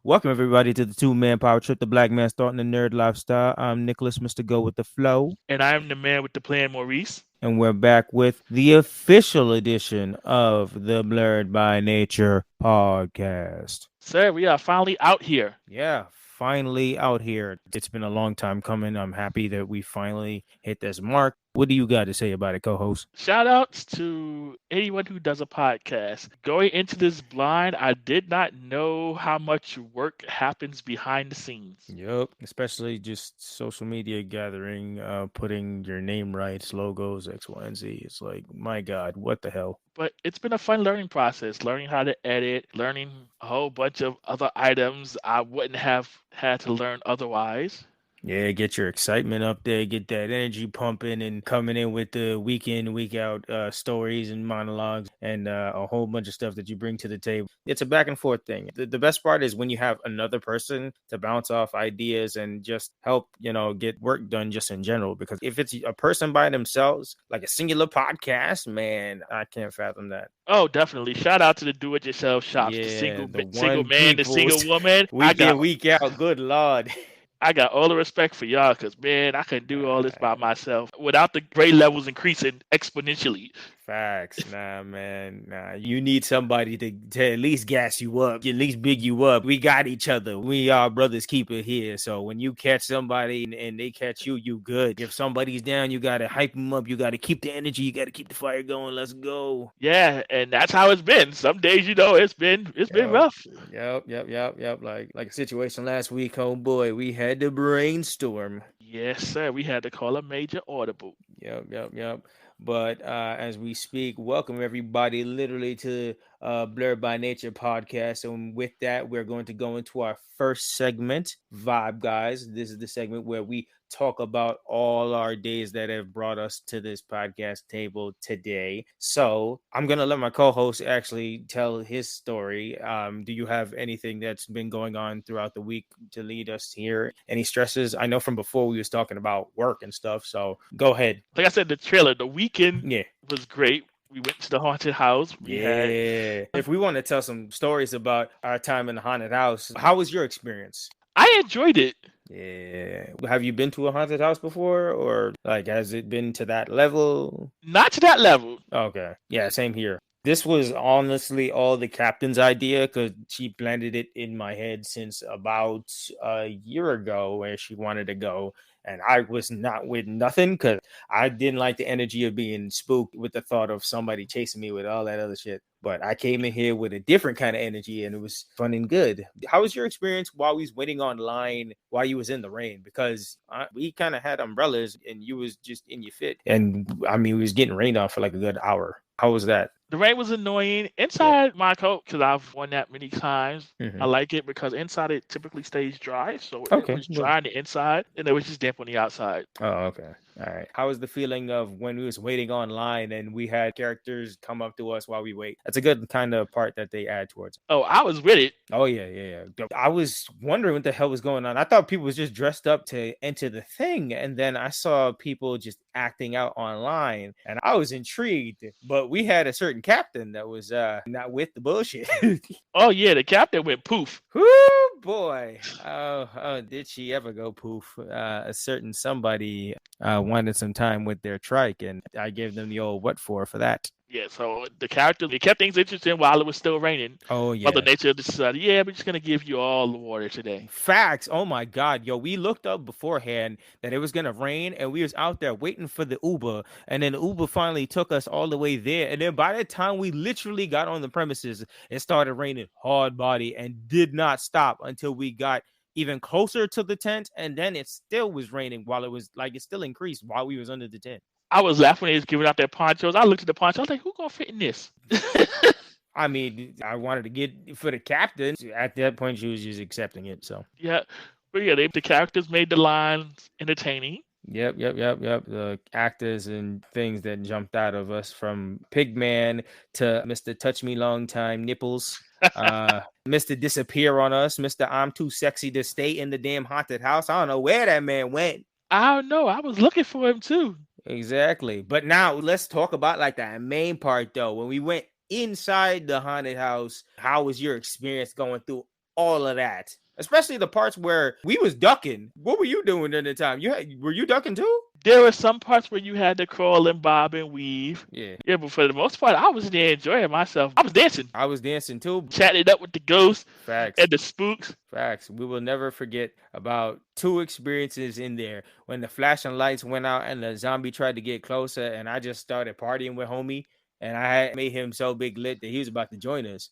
Welcome everybody to the two-man power trip, the black man starting the nerd lifestyle. I'm Nicholas, Mr. Go with the Flow. And I'm the man with the plan, Maurice. And we're back with the official edition of the Blerd By Nature Podcast. Sir, we are finally out here. Yeah, finally out here. It's been a long time coming. I'm happy that we finally hit this mark. What do you got to say about it, co-host? Shout outs to anyone who does a podcast. Going into this blind, I did not know how much work happens behind the scenes. Yep, especially just social media gathering, putting your name rights, logos, X, Y, and Z. It's like, my God, what the hell? But it's been a fun learning process, learning how to edit, learning a whole bunch of other items I wouldn't have had to learn otherwise. Yeah, get your excitement up there, get that energy pumping, and coming in with the week in, week out stories and monologues and a whole bunch of stuff that you bring to the table. It's a back and forth thing. The best part is when you have another person to bounce off ideas and just help, get work done just in general. Because if it's a person by themselves, like a singular podcast, man, I can't fathom that. Oh, definitely. Shout out to the do-it-yourself shops, the single man, the single woman. Week in, week out, good Lord. I got all the respect for y'all because, man, I couldn't do all this by myself without the grade levels increasing exponentially. Facts. Nah, man. Nah, you need somebody to at least gas you up, at least big you up. We got each other. We are brothers keeper here. So when you catch somebody and they catch you, you good. If somebody's down, you got to hype them up. You got to keep the energy. You got to keep the fire going. Let's go. Yeah, and that's how it's been. Some days, it's been rough. Yep. Like a situation last week, oh boy, we had to brainstorm. Yes, sir. We had to call a major audible. Yep. But as we speak, welcome everybody literally to Blerd By Nature Podcast. And with that, we're going to go into our first segment, Vibe Guys. This is the segment where we talk about all our days that have brought us to this podcast table today. So I'm going to let my co-host actually tell his story. Do you have anything that's been going on throughout the week to lead us here? Any stresses? I know from before we was talking about work and stuff. So go ahead. Like I said, the trailer, the weekend was great. We went to the haunted house. If we want to tell some stories about our time in the haunted house, how was your experience? I enjoyed it. Yeah. Have you been to a haunted house before, or has it been to that level? Not to that level. Okay. Yeah, same here. This was honestly all the captain's idea because she planted it in my head since about a year ago where she wanted to go. And I was not with nothing because I didn't like the energy of being spooked with the thought of somebody chasing me with all that other shit. But I came in here with a different kind of energy and it was fun and good. How was your experience while we was waiting online while you was in the rain? Because we kind of had umbrellas and you was just in your fit. And we was getting rained on for like a good hour. How was that? The rain was annoying. Inside my coat, because I've worn that many times, I like it because inside it typically stays dry. So it was dry on the inside and it was just damp on the outside. Oh, okay. All right. How was the feeling of when we was waiting online and we had characters come up to us while we wait? That's a good kind of part that they add towards. Oh, I was with it. Oh, yeah. I was wondering what the hell was going on. I thought people was just dressed up to enter the thing. And then I saw people just acting out online and I was intrigued. But we had a certain captain that was not with the bullshit. Oh, yeah. The captain went poof. Woo, boy. Oh, did she ever go poof? A certain somebody wanted some time with their trike, and I gave them the old what for that. Yeah, so the character, they kept things interesting while it was still raining. Oh, yeah. Mother Nature decided, we're just going to give you all the water today. Facts. Oh, my God. Yo, we looked up beforehand that it was going to rain, and we was out there waiting for the Uber, and then the Uber finally took us all the way there, and then by the time we literally got on the premises, it started raining hard body and did not stop until we got even closer to the tent, and then it still was raining while it was it still increased while we was under the tent. I was laughing when they was giving out their ponchos. I looked at the poncho. I was like, who gonna fit in this? I wanted to get for the captain. At that point, she was just accepting it. So yeah, but the characters made the lines entertaining. Yep. The actors and things that jumped out of us, from Pigman to Mr. Touch Me Long Time Nipples, Mr. Disappear on Us, Mr. I'm Too Sexy to Stay in the Damn Haunted House. I don't know where that man went. I don't know. I was looking for him too. Exactly. But now let's talk about that main part though. When we went inside the haunted house, how was your experience going through all of that. Especially the parts where we was ducking. What were you doing during the time? Were you ducking too? There were some parts where you had to crawl and bob and weave. Yeah. Yeah, but for the most part, I was there enjoying myself. I was dancing. I was dancing too. Chatting it up with the ghosts. Facts. And the spooks. Facts. We will never forget about 2 experiences in there. When the flashing lights went out and the zombie tried to get closer, and I just started partying with homie. And I had made him so big lit that he was about to join us.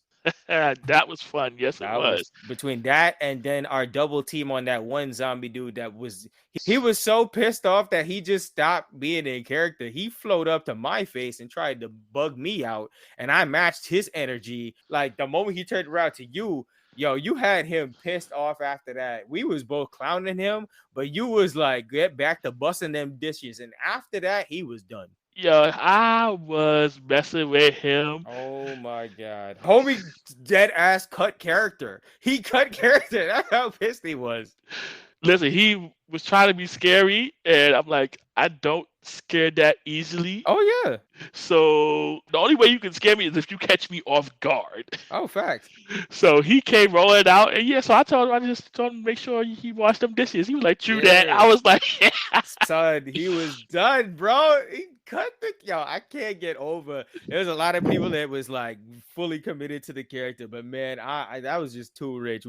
That was fun. Yes, it was. Between that and then our double team on that one zombie dude he was so pissed off that he just stopped being in character. He flowed up to my face and tried to bug me out, and I matched his energy. Like the moment he turned around to you, yo, you had him pissed off after that. We was both clowning him, but you was like, get back to busting them dishes. And after that, he was done. Yo, I was messing with him. Oh my God. Homie dead ass cut character. He cut character. That's how pissed he was. Listen, he was trying to be scary, and I'm like, I don't scare that easily. Oh, yeah. So the only way you can scare me is if you catch me off guard. Oh, facts. So he came rolling out, and so I told him, to make sure he washed them dishes. He was like, true that. I was like, yeah. Son, he was done, bro. He cut I can't get over. There's a lot of people that was like fully committed to the character, but man, I that was just too rich.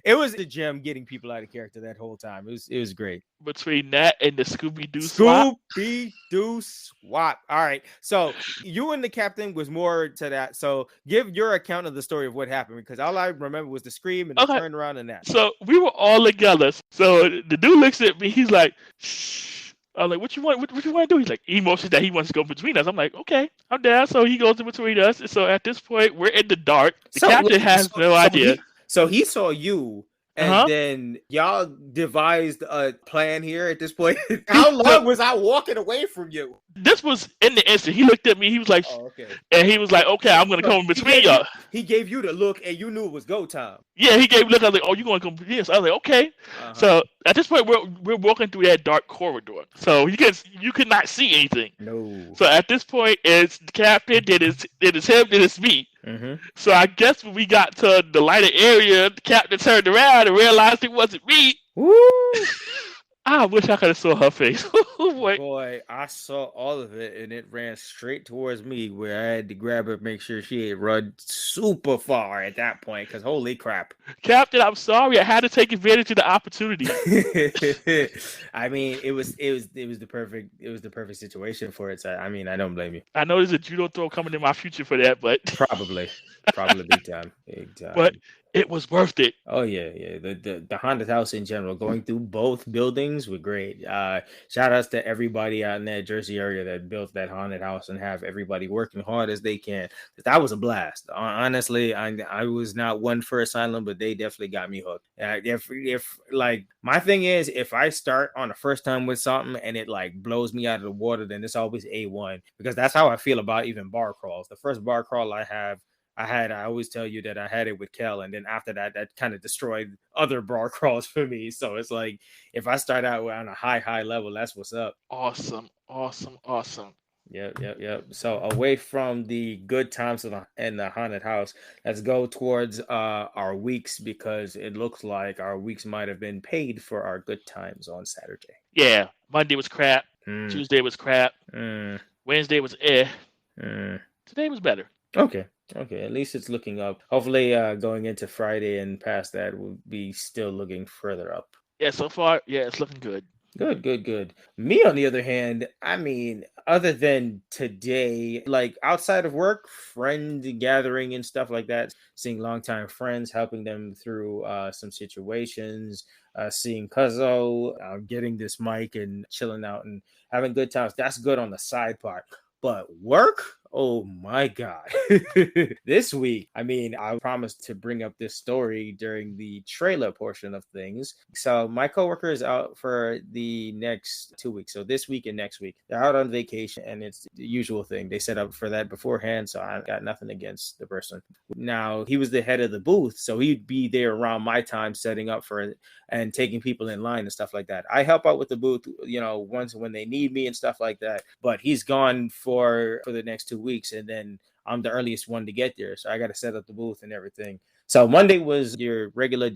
It was the gem getting people out of character that whole time. It was great. Between that and the Scooby-Doo swap. Scooby-Doo swap. All right. So you and the captain was more to that. So give your account of the story of what happened, because all I remember was the scream and the turnaround and that. So we were all together. So the dude looks at me. He's like, shh. I'm like, what you want? What you want to do? He's like, he motions that he wants to go between us. I'm like, okay, I'm down. So he goes in between us. And so at this point, we're in the dark. The captain has no idea. So he saw you. And then y'all devised a plan here at this point. How long was I walking away from you? This was in the instant. He looked at me. He was like, okay. And he was like, okay, I'm going to come in between y'all. He gave you the look, and you knew it was go time. Yeah, he gave me the look. I was like, oh, you going to come between us? I was like, okay. So at this point, we're walking through that dark corridor. So you could not see anything. No. So at this point, it's the captain, then it's him, then it's me. Mm-hmm. So I guess when we got to the lighter area, the captain turned around and realized it wasn't me. Woo! I wish I could have saw her face. Boy, I saw all of it, and it ran straight towards me, where I had to grab her, make sure she had run super far at that point, because holy crap. Captain, I'm sorry. I had to take advantage of the opportunity. I mean, it was the perfect situation for it. So, I mean, I don't blame you. I know there's a judo throw coming in my future for that, but probably big time. But it was worth it. Oh yeah. The haunted house in general, going through both buildings were great. Shout outs to everybody out in that Jersey area that built that haunted house and have everybody working hard as they can. That was a blast. Honestly, I was not one for Asylum, but they definitely got me hooked. If like my thing is, if I start on the first time with something and it like blows me out of the water, then it's always A1, because that's how I feel about even bar crawls. The first bar crawl I always tell you that I had it with Kel, and then after that kind of destroyed other bar crawls for me. So it's like, if I start out on a high level, that's what's up. Awesome. Yep. So away from the good times in the haunted house, let's go towards our weeks, because it looks like our weeks might have been paid for our good times on Saturday. Yeah, Monday was crap. Tuesday was crap. Wednesday was Today was better. Okay, at least it's looking up. Hopefully, going into Friday and past that, we'll be still looking further up. Yeah, so far, it's looking good. Good. Me, on the other hand, I mean, other than today, like outside of work, friend gathering and stuff like that, seeing longtime friends, helping them through some situations, seeing Cuzzo, getting this mic and chilling out and having good times. That's good on the side part. But work? Oh my God. This week, I mean, I promised to bring up this story during the trailer portion of things. So my coworker is out for the next 2 weeks. So this week and next week, they're out on vacation, and it's the usual thing. They set up for that beforehand. So I got nothing against the person. Now, he was the head of the booth, so he'd be there around my time setting up for it and taking people in line and stuff like that. I help out with the booth, once when they need me and stuff like that. But he's gone for the next 2 weeks, and then I'm the earliest one to get there, so I got to set up the booth and everything. So Monday was your regular.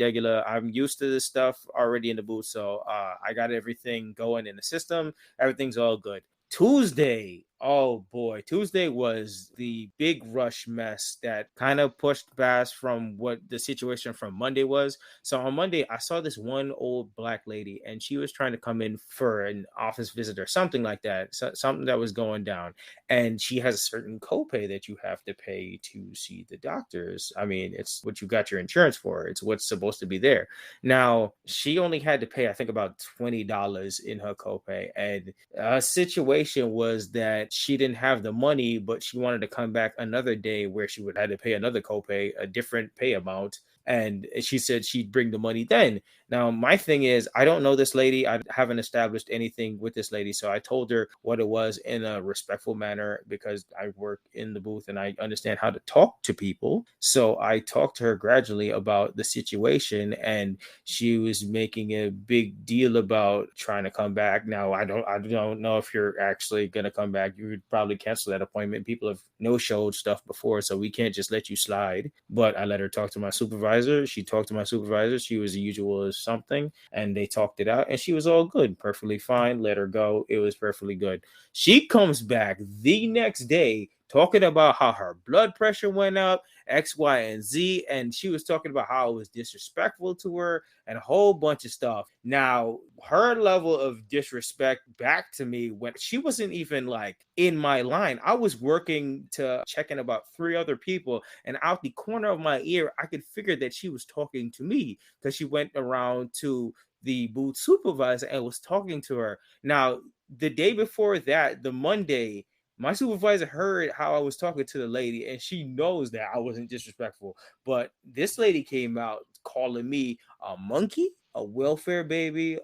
I'm used to this stuff already in the booth. So I got everything going in the system. Everything's all good. Tuesday, oh boy, Tuesday was the big rush mess that kind of pushed past from what the situation from Monday was. So on Monday, I saw this one old black lady, and she was trying to come in for an office visit or something like that, something that was going down. And she has a certain copay that you have to pay to see the doctors. I mean, it's what you got your insurance for. It's what's supposed to be there. Now, she only had to pay, I think, about $20 in her copay, and a situation was that she didn't have the money, but she wanted to come back another day where she would have to pay another copay, a different pay amount. And she said she'd bring the money then. Now, my thing is, I don't know this lady. I haven't established anything with this lady. So I told her what it was in a respectful manner because I work in the booth and I understand how to talk to people. So I talked to her gradually about the situation, and she was making a big deal about trying to come back. Now, I don't know if you're actually going to come back. You would probably cancel that appointment. People have no-showed stuff before, so we can't just let you slide. But I let her talk to my supervisor. She talked to my supervisor. She was the usual as something, and they talked it out, and she was all good, perfectly fine. Let her go. It was perfectly good. She comes back the next day talking about how her blood pressure went up, X, Y, and Z. And she was talking about how it was disrespectful to her and a whole bunch of stuff. Now, her level of disrespect back to me when she wasn't even like in my line. I was working to check in about 3 other people, and out the corner of my ear, I could figure that she was talking to me because she went around to the booth supervisor and was talking to her. Now, the day before that, the Monday, my supervisor heard how I was talking to the lady, and she knows that I wasn't disrespectful. But this lady came out calling me a monkey, a welfare baby,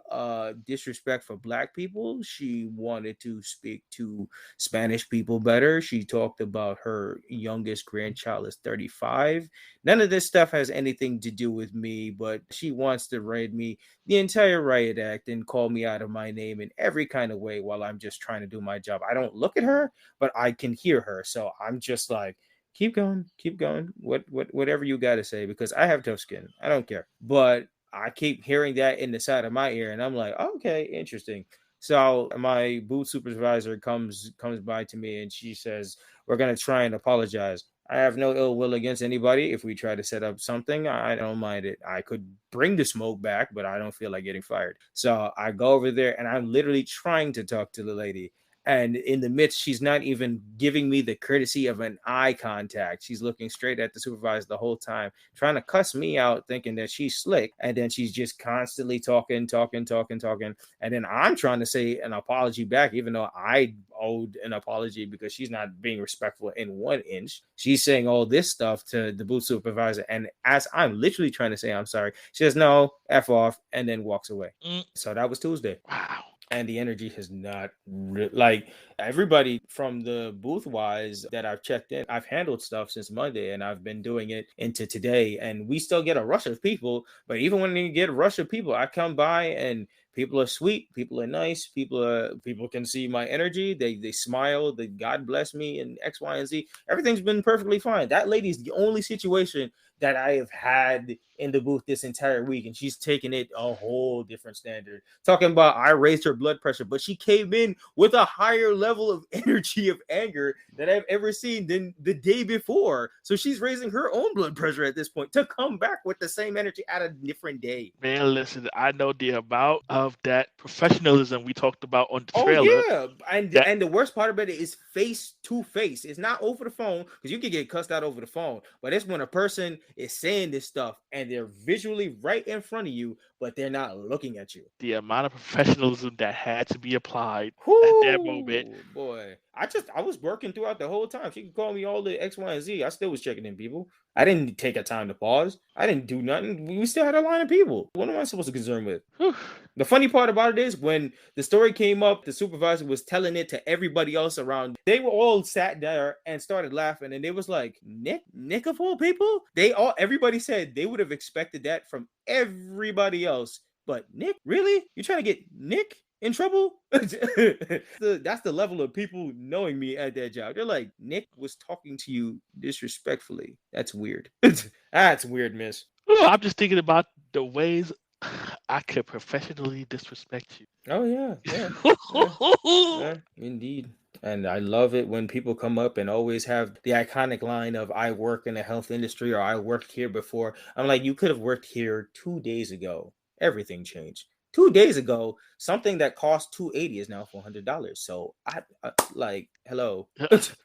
disrespect for black people. She wanted to speak to Spanish people better. She talked about her youngest grandchild is 35. None of this stuff has anything to do with me, but she wants to read me the entire riot act and call me out of my name in every kind of way while I'm just trying to do my job. I don't look at her, but I can hear her. So I'm just like, keep going, whatever you got to say, because I have tough skin. I don't care. But I keep hearing that in the side of my ear, and I'm like, okay, interesting. So my booth supervisor comes by to me, and she says, we're going to try and apologize. I have no ill will against anybody. If we try to set up something, I don't mind it. I could bring the smoke back, but I don't feel like getting fired. So I go over there, and I'm literally trying to talk to the lady. And in the midst, she's not even giving me the courtesy of an eye contact. She's looking straight at the supervisor the whole time, trying to cuss me out, thinking that she's slick. And then she's just constantly talking. And then I'm trying to say an apology back, even though I owed an apology because she's not being respectful in 1 inch. She's saying all this stuff to the booth supervisor. And as I'm literally trying to say I'm sorry, she says, no, F off, and then walks away. So that was Tuesday. Wow. And the energy has not like everybody from the booth wise that I've checked in. I've handled stuff since Monday, and I've been doing it into today, and we still get a rush of people. But even when you get a rush of people, I come by and people are sweet, people are nice, people can see my energy. They smile, they God bless me, and X, Y, and Z. Everything's been perfectly fine. That lady's the only situation that I have had in the booth this entire week, and she's taken it a whole different standard. Talking about I raised her blood pressure, but she came in with a higher level of energy of anger that I've ever seen than the day before. So she's raising her own blood pressure at this point to come back with the same energy at a different day. Man, listen, I know the amount of that professionalism we talked about on the Oh trailer. yeah, and the worst part about it is face to face. It's not over the phone, because you can get cussed out over the phone, but it's when a person is saying this stuff and they're visually right in front of you, but they're not looking at you. The amount of professionalism that had to be applied at that moment. Whoo, boy. I was working throughout the whole time. She could call me all the X, Y, and Z. I still was checking in people. I didn't take a time to pause. I didn't do nothing. We still had a line of people. What am I supposed to concern with? Whew. The funny part about it is when the story came up, the supervisor was telling it to everybody else around. They were all sat there and started laughing, and they was like, Nick of all people? Everybody said they would have expected that from everybody else. But Nick, really? You trying to get Nick in trouble? That's the level of people knowing me at that job. They're like, Nick was talking to you disrespectfully. That's weird. That's weird, miss. Oh, I'm just thinking about the ways I could professionally disrespect Oh yeah, yeah, yeah, you. yeah, indeed. And I love it when people come up and always have the iconic line of "I work in the health industry" or "I worked here before." I'm like, you could have worked here 2 days ago. Everything changed. 2 days ago, something that cost $280 is now $400. So I like, hello,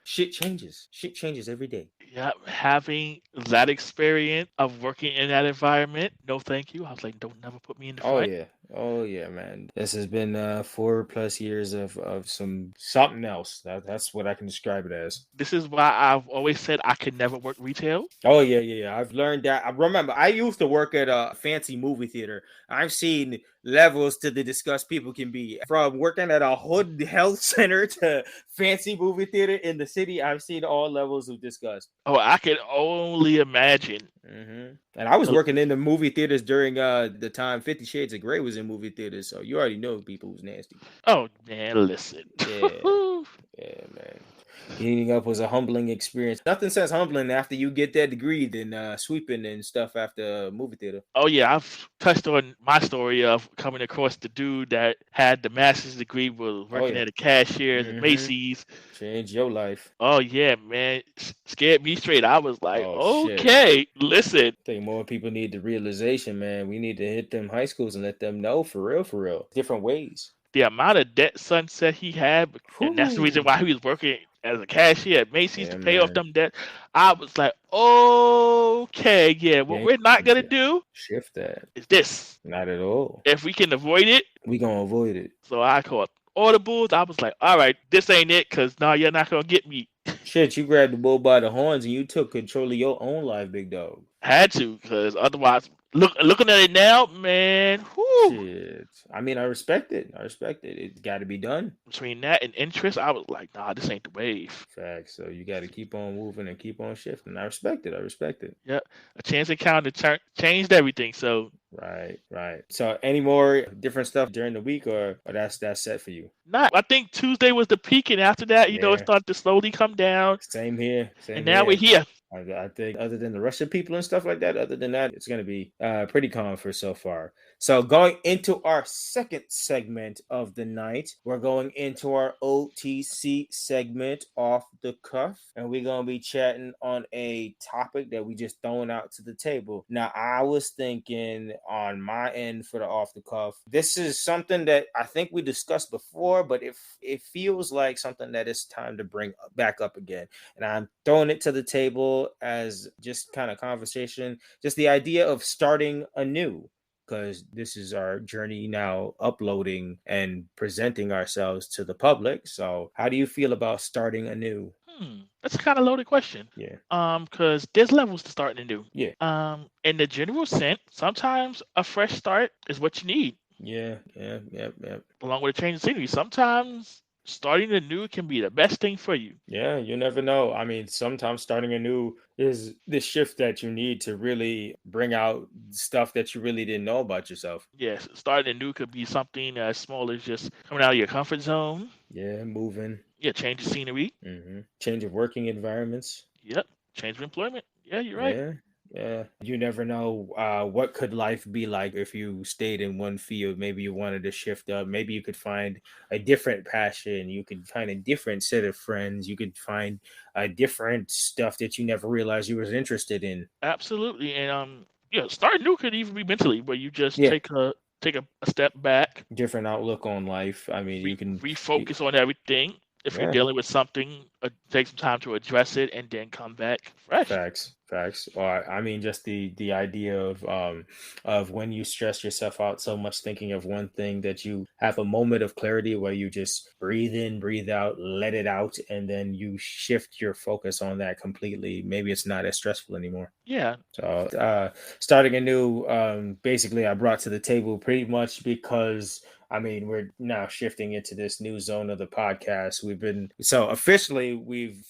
shit changes. Shit changes every day. Yeah, having that experience of working in that environment, no thank you. I was like, don't never put me in the Oh front. yeah. Oh yeah, man. This has been 4+ years of something else. That's what I can describe it as. This is why I've always said I could never work retail. Oh yeah, yeah, yeah. I've learned that. I remember I used to work at a fancy movie theater. I've seen levels to the disgust people can be. From working at a hood health center to fancy movie theater in the city, I've seen all levels of disgust. Oh, I can only imagine. And I was working in the movie theaters during the time 50 Shades of Grey was in movie theaters, so you already know people who's nasty. Oh man, listen. Yeah, yeah, man. Heating up was a humbling experience. Nothing says humbling after you get that degree than sweeping and stuff after a movie theater. Oh yeah, I've touched on my story of coming across the dude that had the master's degree, was working yeah. at a cashier at Macy's. Change your life. Oh yeah, man, scared me straight. I was like, shit. okay, listen. I think more people need the realization, man. We need to hit them high schools and let them know for real. Different ways. The amount of debt sunset he had, and that's the reason why he was working as a cashier at Macy's to pay off them debt. I was like, okay, yeah, what we're not gonna do shift that is this. Not at all. If we can avoid it, we gonna avoid it. So I called audibles. I was like, all right, this ain't it, because now you're not gonna get me. Shit, you grabbed the bull by the horns and you took control of your own life, big dog. Had to, because otherwise, looking at it now, man. Whew. Shit. I mean, I respect it. It's got to be done. Between that and interest, I was like, nah, this ain't the wave. Facts. So you got to keep on moving and keep on shifting. I respect it. Yep. A chance encounter changed everything. So. Right. So any more different stuff during the week, or that's set for you? Not. I think Tuesday was the peak, and after that, it started to slowly come down. Same here. And now we're here. I think other than the Russian people and stuff like that, other than that, it's going to be pretty calm for so far. So going into our second segment of the night, we're going into our OTC segment, off the cuff, and we're going to be chatting on a topic that we just throwing out to the table. Now, I was thinking on my end for the off the cuff, this is something that I think we discussed before, but it feels like something that is time to bring back up again. And I'm throwing it to the table as just kind of conversation, just the idea of starting anew, because this is our journey now, uploading and presenting ourselves to the public. So how do you feel about starting anew? That's a kind of loaded question. Yeah. Because there's levels to starting anew. Yeah. In the general sense, sometimes a fresh start is what you need. Yeah. Along with a change of scenery, sometimes starting anew can be the best thing for you. Yeah, you never know. I mean, sometimes starting anew is the shift that you need to really bring out stuff that you really didn't know about yourself. Yes, starting anew could be something as small as just coming out of your comfort zone. Yeah, moving. Yeah, change of scenery. Change of working environments. Yep, change of employment. Yeah, you're right. Yeah, you never know what could life be like if you stayed in one field. Maybe you wanted to shift up. Maybe you could find a different passion. You could find a different set of friends. You could find a different stuff that you never realized you was interested in. Absolutely, and starting new could even be mentally, where you just take a step back, different outlook on life. I mean, you can refocus on everything. If you're dealing with something, take some time to address it and then come back fresh. Facts. Or I mean, just the idea of when you stress yourself out so much thinking of one thing, that you have a moment of clarity where you just breathe in, breathe out, let it out, and then you shift your focus on that completely. Maybe it's not as stressful anymore. Yeah. So starting anew, basically I brought to the table pretty much because I mean, we're now shifting into this new zone of the podcast. say we've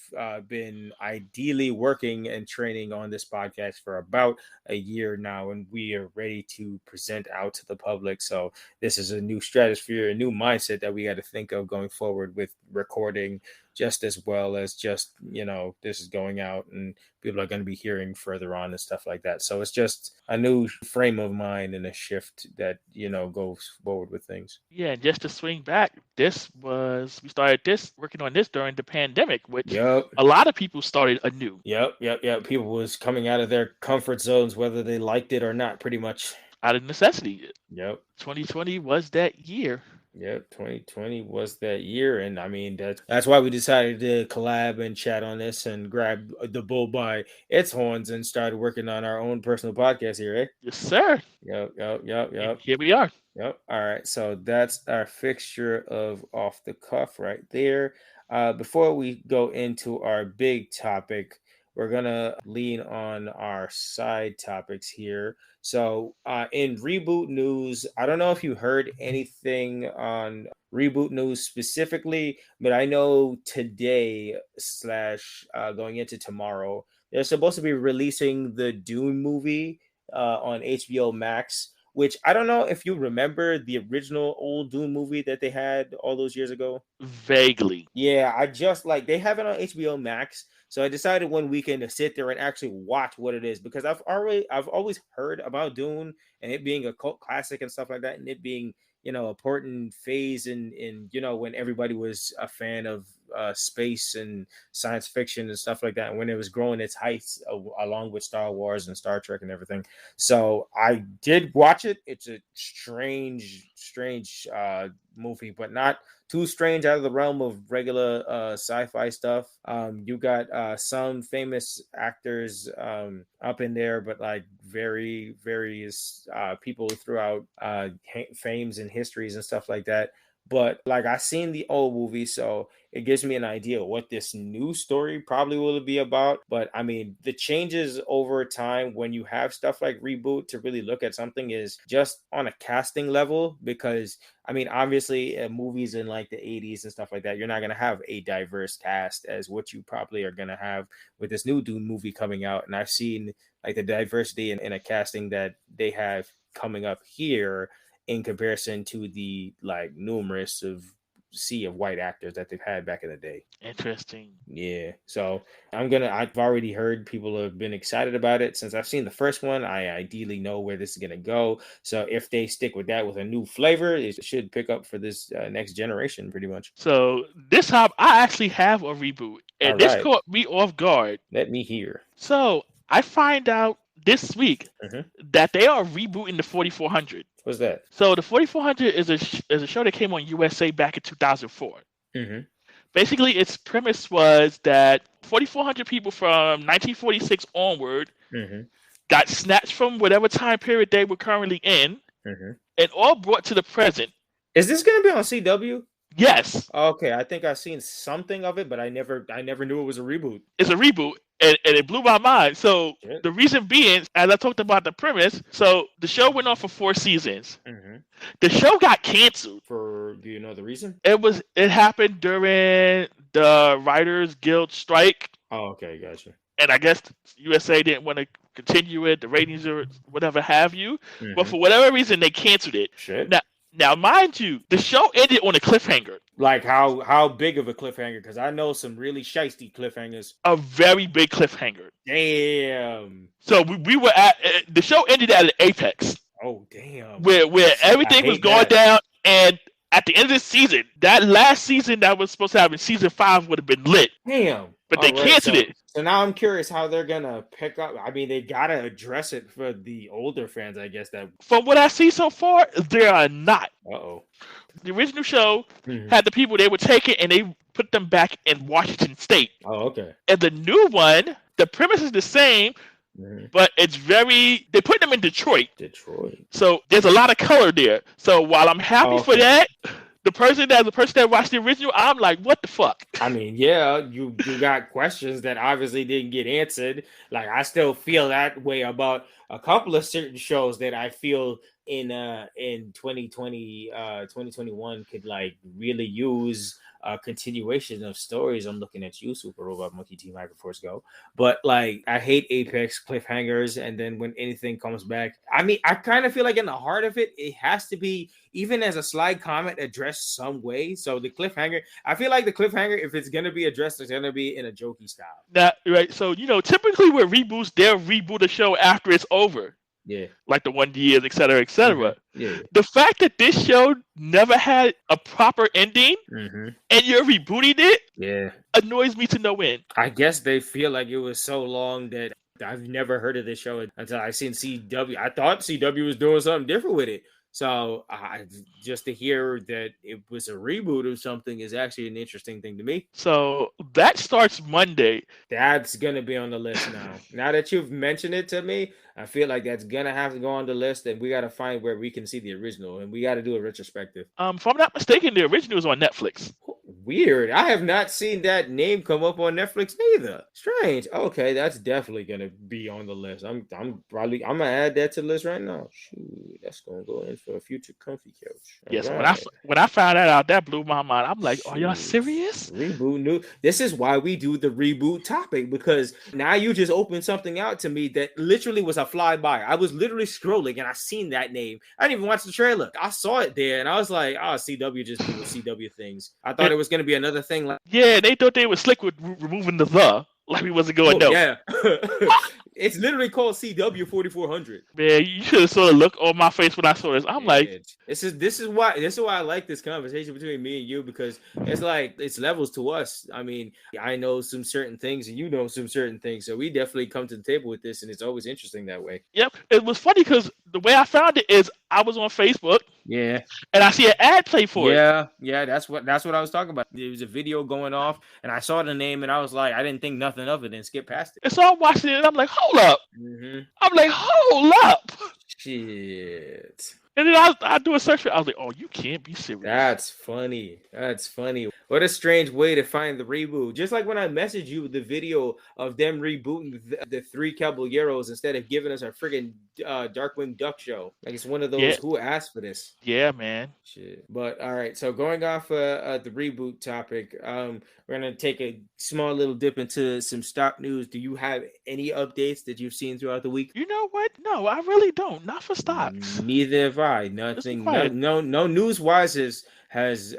been ideally working and training on this podcast for about a year now, and we are ready to present out to the public. So this is a new stratosphere, a new mindset that we got to think of going forward with recording, just as well as just, this is going out and people are going to be hearing further on and stuff like that. So it's just a new frame of mind and a shift that, goes forward with things. Yeah, and just to swing back, we started working on this during the pandemic, which Yep. a lot of people started anew. Yep. People was coming out of their comfort zones, whether they liked it or not, pretty much. Out of necessity. Yep. 2020 was that year. Yep, 2020 was that year, and I mean that's why we decided to collab and chat on this and grab the bull by its horns and started working on our own personal podcast here, eh? Yes, sir. Yep. And here we are. Yep. All right, so that's our fixture of off the cuff right there. Before we go into our big topic, we're gonna lean on our side topics here. So in reboot news, I don't know if you heard anything on reboot news specifically, but I know today / going into tomorrow, they're supposed to be releasing the Dune movie on HBO Max, which I don't know if you remember the original old Dune movie that they had all those years ago. Vaguely. Yeah, I just they have it on HBO Max. So I decided one weekend to sit there and actually watch what it is, because I've always heard about Dune and it being a cult classic and stuff like that, and it being, an important phase in when everybody was a fan of space and science fiction and stuff like that, and when it was growing its heights along with Star Wars and Star Trek and everything. So I did watch it. It's a strange movie, but not too strange out of the realm of regular sci-fi stuff. You got some famous actors up in there, but like various people throughout fames and histories and stuff like that. But like I seen the old movie, so it gives me an idea of what this new story probably will be about. But I mean, the changes over time when you have stuff like reboot to really look at something is just on a casting level, because I mean, obviously movies in like the 80s and stuff like that, you're not going to have a diverse cast as what you probably are going to have with this new Dune movie coming out. And I've seen like the diversity in a casting that they have coming up here in comparison to the like numerous sea of white actors that they've had back in the day. Interesting. Yeah. So I've already heard people have been excited about it. Since I've seen the first one, I ideally know where this is going to go. So if they stick with that with a new flavor, it should pick up for this next generation pretty much. So this time I actually have a reboot, and this caught me off guard. Let me hear. So I find out this week that they are rebooting the 4400. What's that? So the 4400 is a show that came on USA back in 2004. Basically, its premise was that 4,400 people from 1946 onward got snatched from whatever time period they were currently in and all brought to the present. Is this going to be on CW? Yes. Okay, I think I've seen something of it, but I never knew it was a reboot. It's a reboot, and it blew my mind. So the reason being, as I talked about the premise, so the show went on for 4 seasons. The show got canceled. Do you know the reason? It happened during the Writers Guild strike. Oh, okay, gotcha. And I guess USA didn't want to continue it, the ratings or whatever have you. But for whatever reason, they canceled it. Shit. Now, mind you, the show ended on a cliffhanger. Like how big of a cliffhanger? Because I know some really shiesty cliffhangers. A very big cliffhanger. Damn. So we were at the show ended at an apex. Oh damn. Where everything was going down, and at the end of the season, that last season that was supposed to happen, season 5 would have been lit. Damn. But they canceled it. So now I'm curious how they're gonna pick up. I mean, they gotta address it for the older fans, I guess. That from what I see so far, they are not. Uh-oh. The original show had the people, they would take it and they put them back in Washington State. Oh, okay. And the new one, the premise is the same, but they put them in Detroit. So there's a lot of color there. So while I'm happy for that, the person that watched the original, I'm like, what the fuck? I mean, yeah, you got questions that obviously didn't get answered. Like, I still feel that way about a couple of certain shows that I feel in 2020 2021 could like really use a continuation of stories. I'm looking at you, Super Robot Monkey Team Hyperforce Go. But like I hate Apex cliffhangers, and then when anything comes back, I mean, I kind of feel like in the heart of it, it has to be even as a slide comment addressed some way. So the cliffhanger, I feel like the cliffhanger, if it's gonna be addressed, it's gonna be in a jokey style. That right. So typically with reboots, they'll reboot a show after it's over. Yeah. Like the 1 years, et cetera, et cetera. Mm-hmm. Yeah. The fact that this show never had a proper ending and you're rebooting it annoys me to no end. I guess they feel like it was so long that I've never heard of this show until I seen CW. I thought CW was doing something different with it. So just to hear that it was a reboot of something is actually an interesting thing to me. So that starts Monday. That's going to be on the list now. Now that you've mentioned it to me, I feel like that's going to have to go on the list, and we got to find where we can see the original, and we got to do a retrospective. If I'm not mistaken, the original is on Netflix. Weird. I have not seen that name come up on Netflix neither. Strange. Okay, that's definitely gonna be on the list. I'm gonna add that to the list right now. Shoot, that's gonna go in for a future comfy couch. Yes, right. when I found that out, that blew my mind. I'm like, are y'all serious? Reboot new. This is why we do the reboot topic, because now you just opened something out to me that literally was a flyby. I was literally scrolling and I seen that name. I didn't even watch the trailer. I saw it there and I was like, oh, CW just doing CW things. I thought it was going to be another thing. Like, yeah, they thought they were slick with removing the. Like we wasn't going no. Yeah. It's literally called CW 4400. Man, you should have saw the look on my face when I saw this. I'm like, this is why I like this conversation between me and you, because it's like it's levels to us. I mean, I know some certain things and you know some certain things, so we definitely come to the table with this, and it's always interesting that way. Yep, it was funny because the way I found it is I was on Facebook. Yeah, and I see an ad play for it. Yeah, that's what I was talking about. There was a video going off, and I saw the name, and I was like, I didn't think nothing of it, and skipped past it. And so I'm watching it, and I'm like, hold up. I'm like, hold up. Shit. And then I do a search for it. I was like, oh, you can't be serious. That's funny. What a strange way to find the reboot. Just like when I messaged you the video of them rebooting the Three Caballeros instead of giving us a friggin' Darkwing Duck show. Like it's one of those, who asked for this? Yeah, man. Shit. But all right, so going off the reboot topic, we're going to take a small little dip into some stock news. Do you have any updates that you've seen throughout the week? You know what? No, I really don't. Not for stocks. Neither have I. Nothing. No news wise has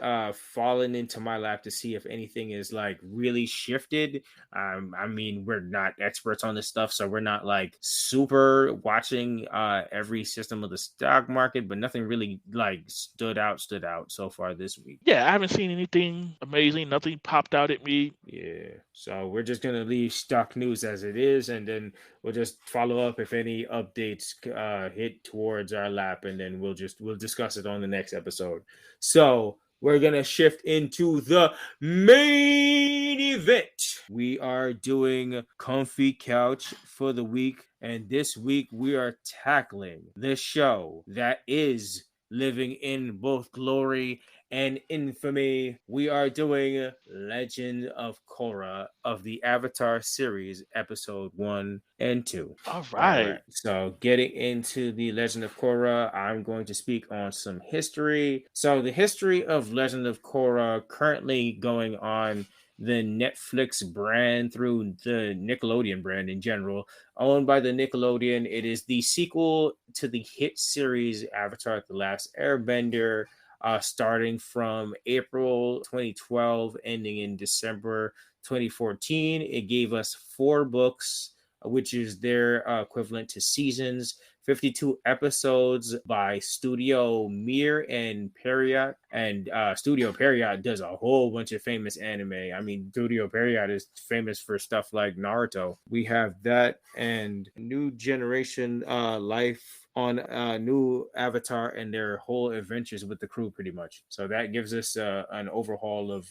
fallen into my lap to see if anything is like really shifted. I mean, we're not experts on this stuff, so we're not like super watching every system of the stock market, but nothing really like stood out so far this week. Yeah, I haven't seen anything amazing. Nothing popped out at me. Yeah, so we're just gonna leave stock news as it is, and then we'll just follow up if any updates hit towards our lap, and then we'll discuss it on the next episode. So we're going to shift into the main event. We are doing Comfy Couch for the week. And this week we are tackling the show that is living in both glory and infamy. We are doing Legend of Korra of the Avatar series, episode 1 and 2. All right. So getting into the Legend of Korra, I'm going to speak on some history. So the history of Legend of Korra currently going on the Netflix brand through the Nickelodeon brand in general, owned by the Nickelodeon. It is the sequel to the hit series Avatar: The Last Airbender, starting from April 2012, ending in December 2014. It gave us 4 books, which is their equivalent to seasons, 52 episodes by Studio Mir and Period. And Studio Period does a whole bunch of famous anime. I mean, Studio Period is famous for stuff like Naruto. We have that and New Generation Life on new Avatar and their whole adventures with the crew, pretty much. So that gives us an overhaul of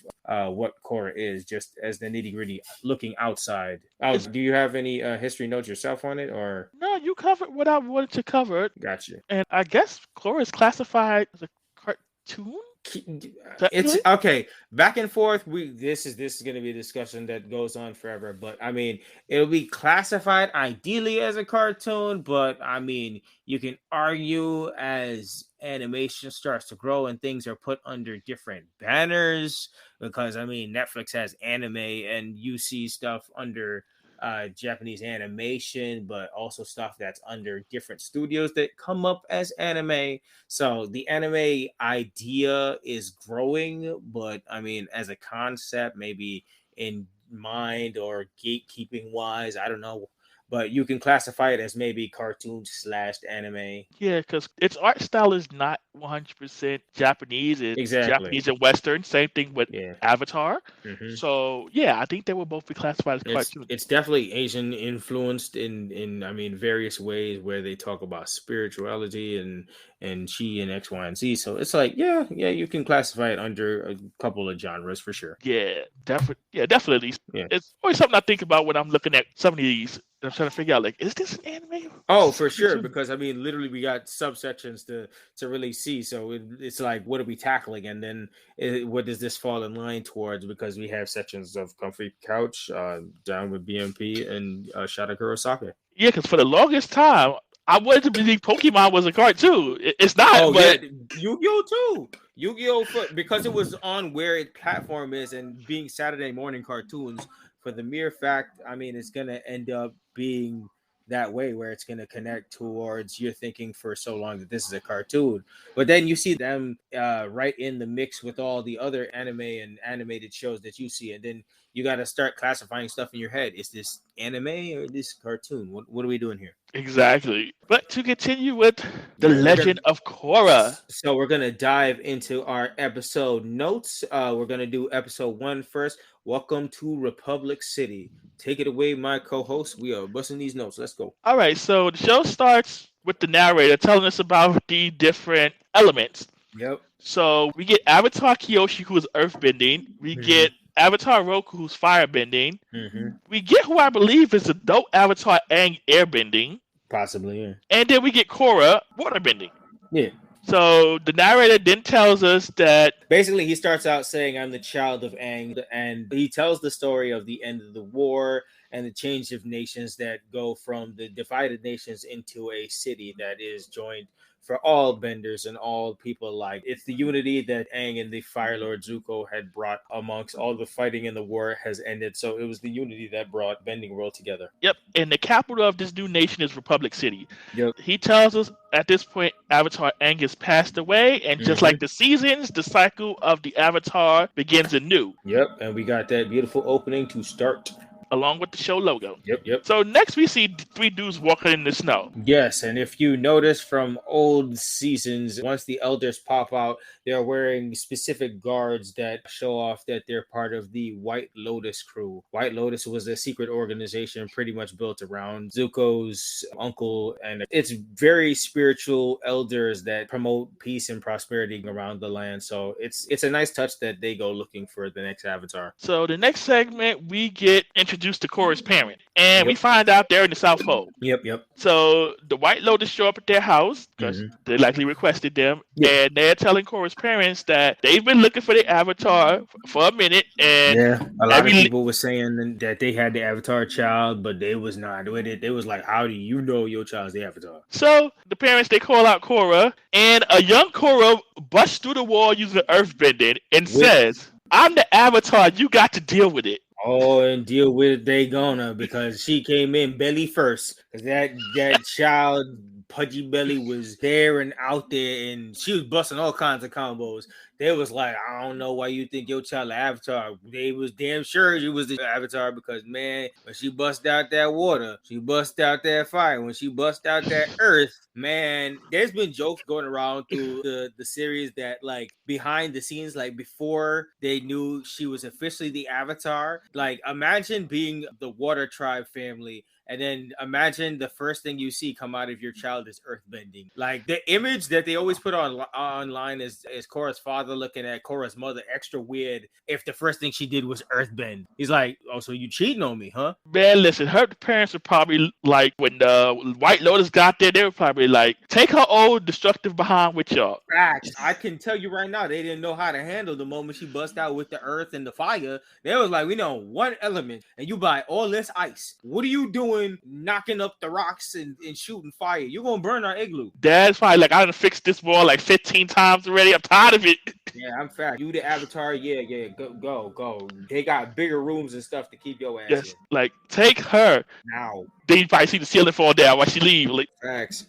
what Korra is, just as the nitty-gritty looking outside. Do you have any history notes yourself on it, or? No, you covered what I wanted to cover. Gotcha. And I guess Korra is classified as a cartoon? It's Technically? okay. Back and forth. This is going to be a discussion that goes on forever. But I mean, it'll be classified ideally as a cartoon. But I mean, you can argue as animation starts to grow and things are put under different banners. Because I mean, Netflix has anime, and you see stuff under Japanese animation, but also stuff that's under different studios that come up as anime. So the anime idea is growing, but I mean, as a concept, maybe in mind or gatekeeping wise, I don't know. But you can classify it as maybe cartoon slash anime. Yeah, because its art style is not 100% Japanese. It's Exactly. Japanese and Western. Same thing with Yeah. Avatar. Hmm. So yeah, I think they will both be classified as It's cartoons. it's definitely Asian influenced in I mean various ways where they talk about spirituality and chi and X, Y, and Z. So it's like yeah, you can classify it under a couple of genres for sure. Yeah, definitely. Yeah, definitely. Yeah. It's always something I think about when I'm looking at some of these. I'm trying to figure out, like, is this an anime? Or is Oh, this a for sure. cartoon? Because I mean, literally, we got subsections to really see. So it's like, what are we tackling, and then what does this fall in line towards? Because we have sections of Comfy Couch, down with BMP, and Shada Kurosake. Yeah, because for the longest time, I wanted to believe Pokemon was a cartoon. It's not, Oh yeah, but Yu-Gi-Oh too. Yu-Gi-Oh because it was on where its platform is and being Saturday morning cartoons. For the mere fact, I mean, it's gonna end up being that way where it's gonna connect towards you're thinking for so long that this is a cartoon, but then you see them right in the mix with all the other anime and animated shows that you see, and then you got to start classifying stuff in your head. Is this anime or this cartoon? What are we doing here? exactly. But to continue with the Yeah, we're gonna Legend of Korra. So we're gonna dive into our episode notes. We're gonna do episode one first. Welcome to Republic City. Take it away, my co-host. We are busting these notes. Let's go. All right, so the show starts with the narrator telling us about the different elements. Yep. So we get Avatar Kyoshi, who is earthbending. We Mm-hmm. get Avatar Roku, who's firebending. Mm-hmm. We get who I believe is adult Avatar Aang airbending. Possibly. Yeah. And then we get Korra waterbending. Yeah. So the narrator then tells us that Basically, he starts out saying, "I'm the child of Aang," and he tells the story of the end of the war and the change of nations that go from the divided nations into a city that is joined for all benders and all people alike. It's the unity that Aang and the Fire Lord Zuko had brought amongst all the fighting in the war has ended. So it was the unity that brought Bending World together. yep, and the capital of this new nation is Republic City. Yep. He tells us at this point Avatar Aang has passed away, and just Mm-hmm. like the seasons, the cycle of the Avatar begins anew, Yep. And we got that beautiful opening to start. along with the show logo. Yep. So next we see three dudes walking in the snow. Yes, and if you notice from old seasons, once the elders pop out, they're wearing specific guards that show off that they're part of the White Lotus crew. White Lotus was a secret organization pretty much built around Zuko's uncle, and it's very spiritual elders that promote peace and prosperity around the land. So it's a nice touch that they go looking for the next avatar. So the next segment we get introduced to Korra's parent, and we Yep. find out they're in the South Pole. Yep. So the White Lotus show up at their house because Mhm. they likely requested them, Yeah. and they're telling Korra's parents that they've been looking for the Avatar for a minute, and Yeah, a lot of every people were saying that they had the Avatar child, but they was not with it. They was like, "How do you know your child's the Avatar?" so the parents they call out Korra, and a young Korra busts through the wall using earthbending and With says, "I'm the Avatar. You got to deal with it." Oh, and deal with it, they gonna because she came in belly first. Cause that child pudgy belly was there and out there, and she was busting all kinds of combos. They was like, I don't know why you think your child the Avatar. They was damn sure she was the Avatar because man, when she bust out that water, she bust out that fire. When she bust out that earth, man, there's been jokes going around through the series that like behind the scenes, like before they knew she was officially the Avatar. Like imagine being the Water Tribe family and then imagine the first thing you see come out of your child is earthbending. Like the image that they always put on online is Korra's father looking at Korra's mother extra weird if the first thing she did was earthbend. He's like, oh, so you cheating on me, huh? Man, listen, her parents were probably like, when the White Lotus got there, they were probably like, take her old destructive behind with y'all. Facts. I can tell you right now, they didn't know how to handle the moment she bust out with the earth and the fire. They was like, we know one element, and you buy all this ice. What are you doing knocking up the rocks and shooting fire? You're going to burn our igloo. Dad's probably like, I done fixed this wall like 15 times already. I'm tired of it. Yeah, I'm fat. You the Avatar, yeah, go. They got bigger rooms and stuff to keep your ass in. Like, take her. Now. Then you probably see the ceiling fall down while she leave. Like, facts.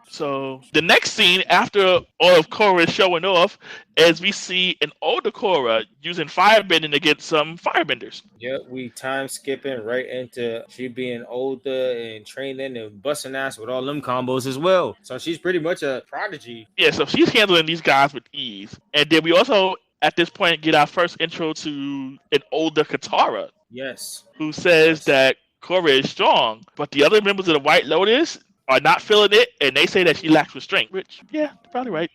So the next scene after all of Korra is showing off is we see an older Korra using firebending against some firebenders. Yep, we time skipping right into she being older and training and busting ass with all them combos as well. So she's pretty much a prodigy. Yeah, so she's handling these guys with ease. And then we also, at this point, get our first intro to an older Katara. Yes. Who says that Korra is strong, but the other members of the White Lotus are not feeling it, and they say that she lacks restraint. Which, yeah, probably right.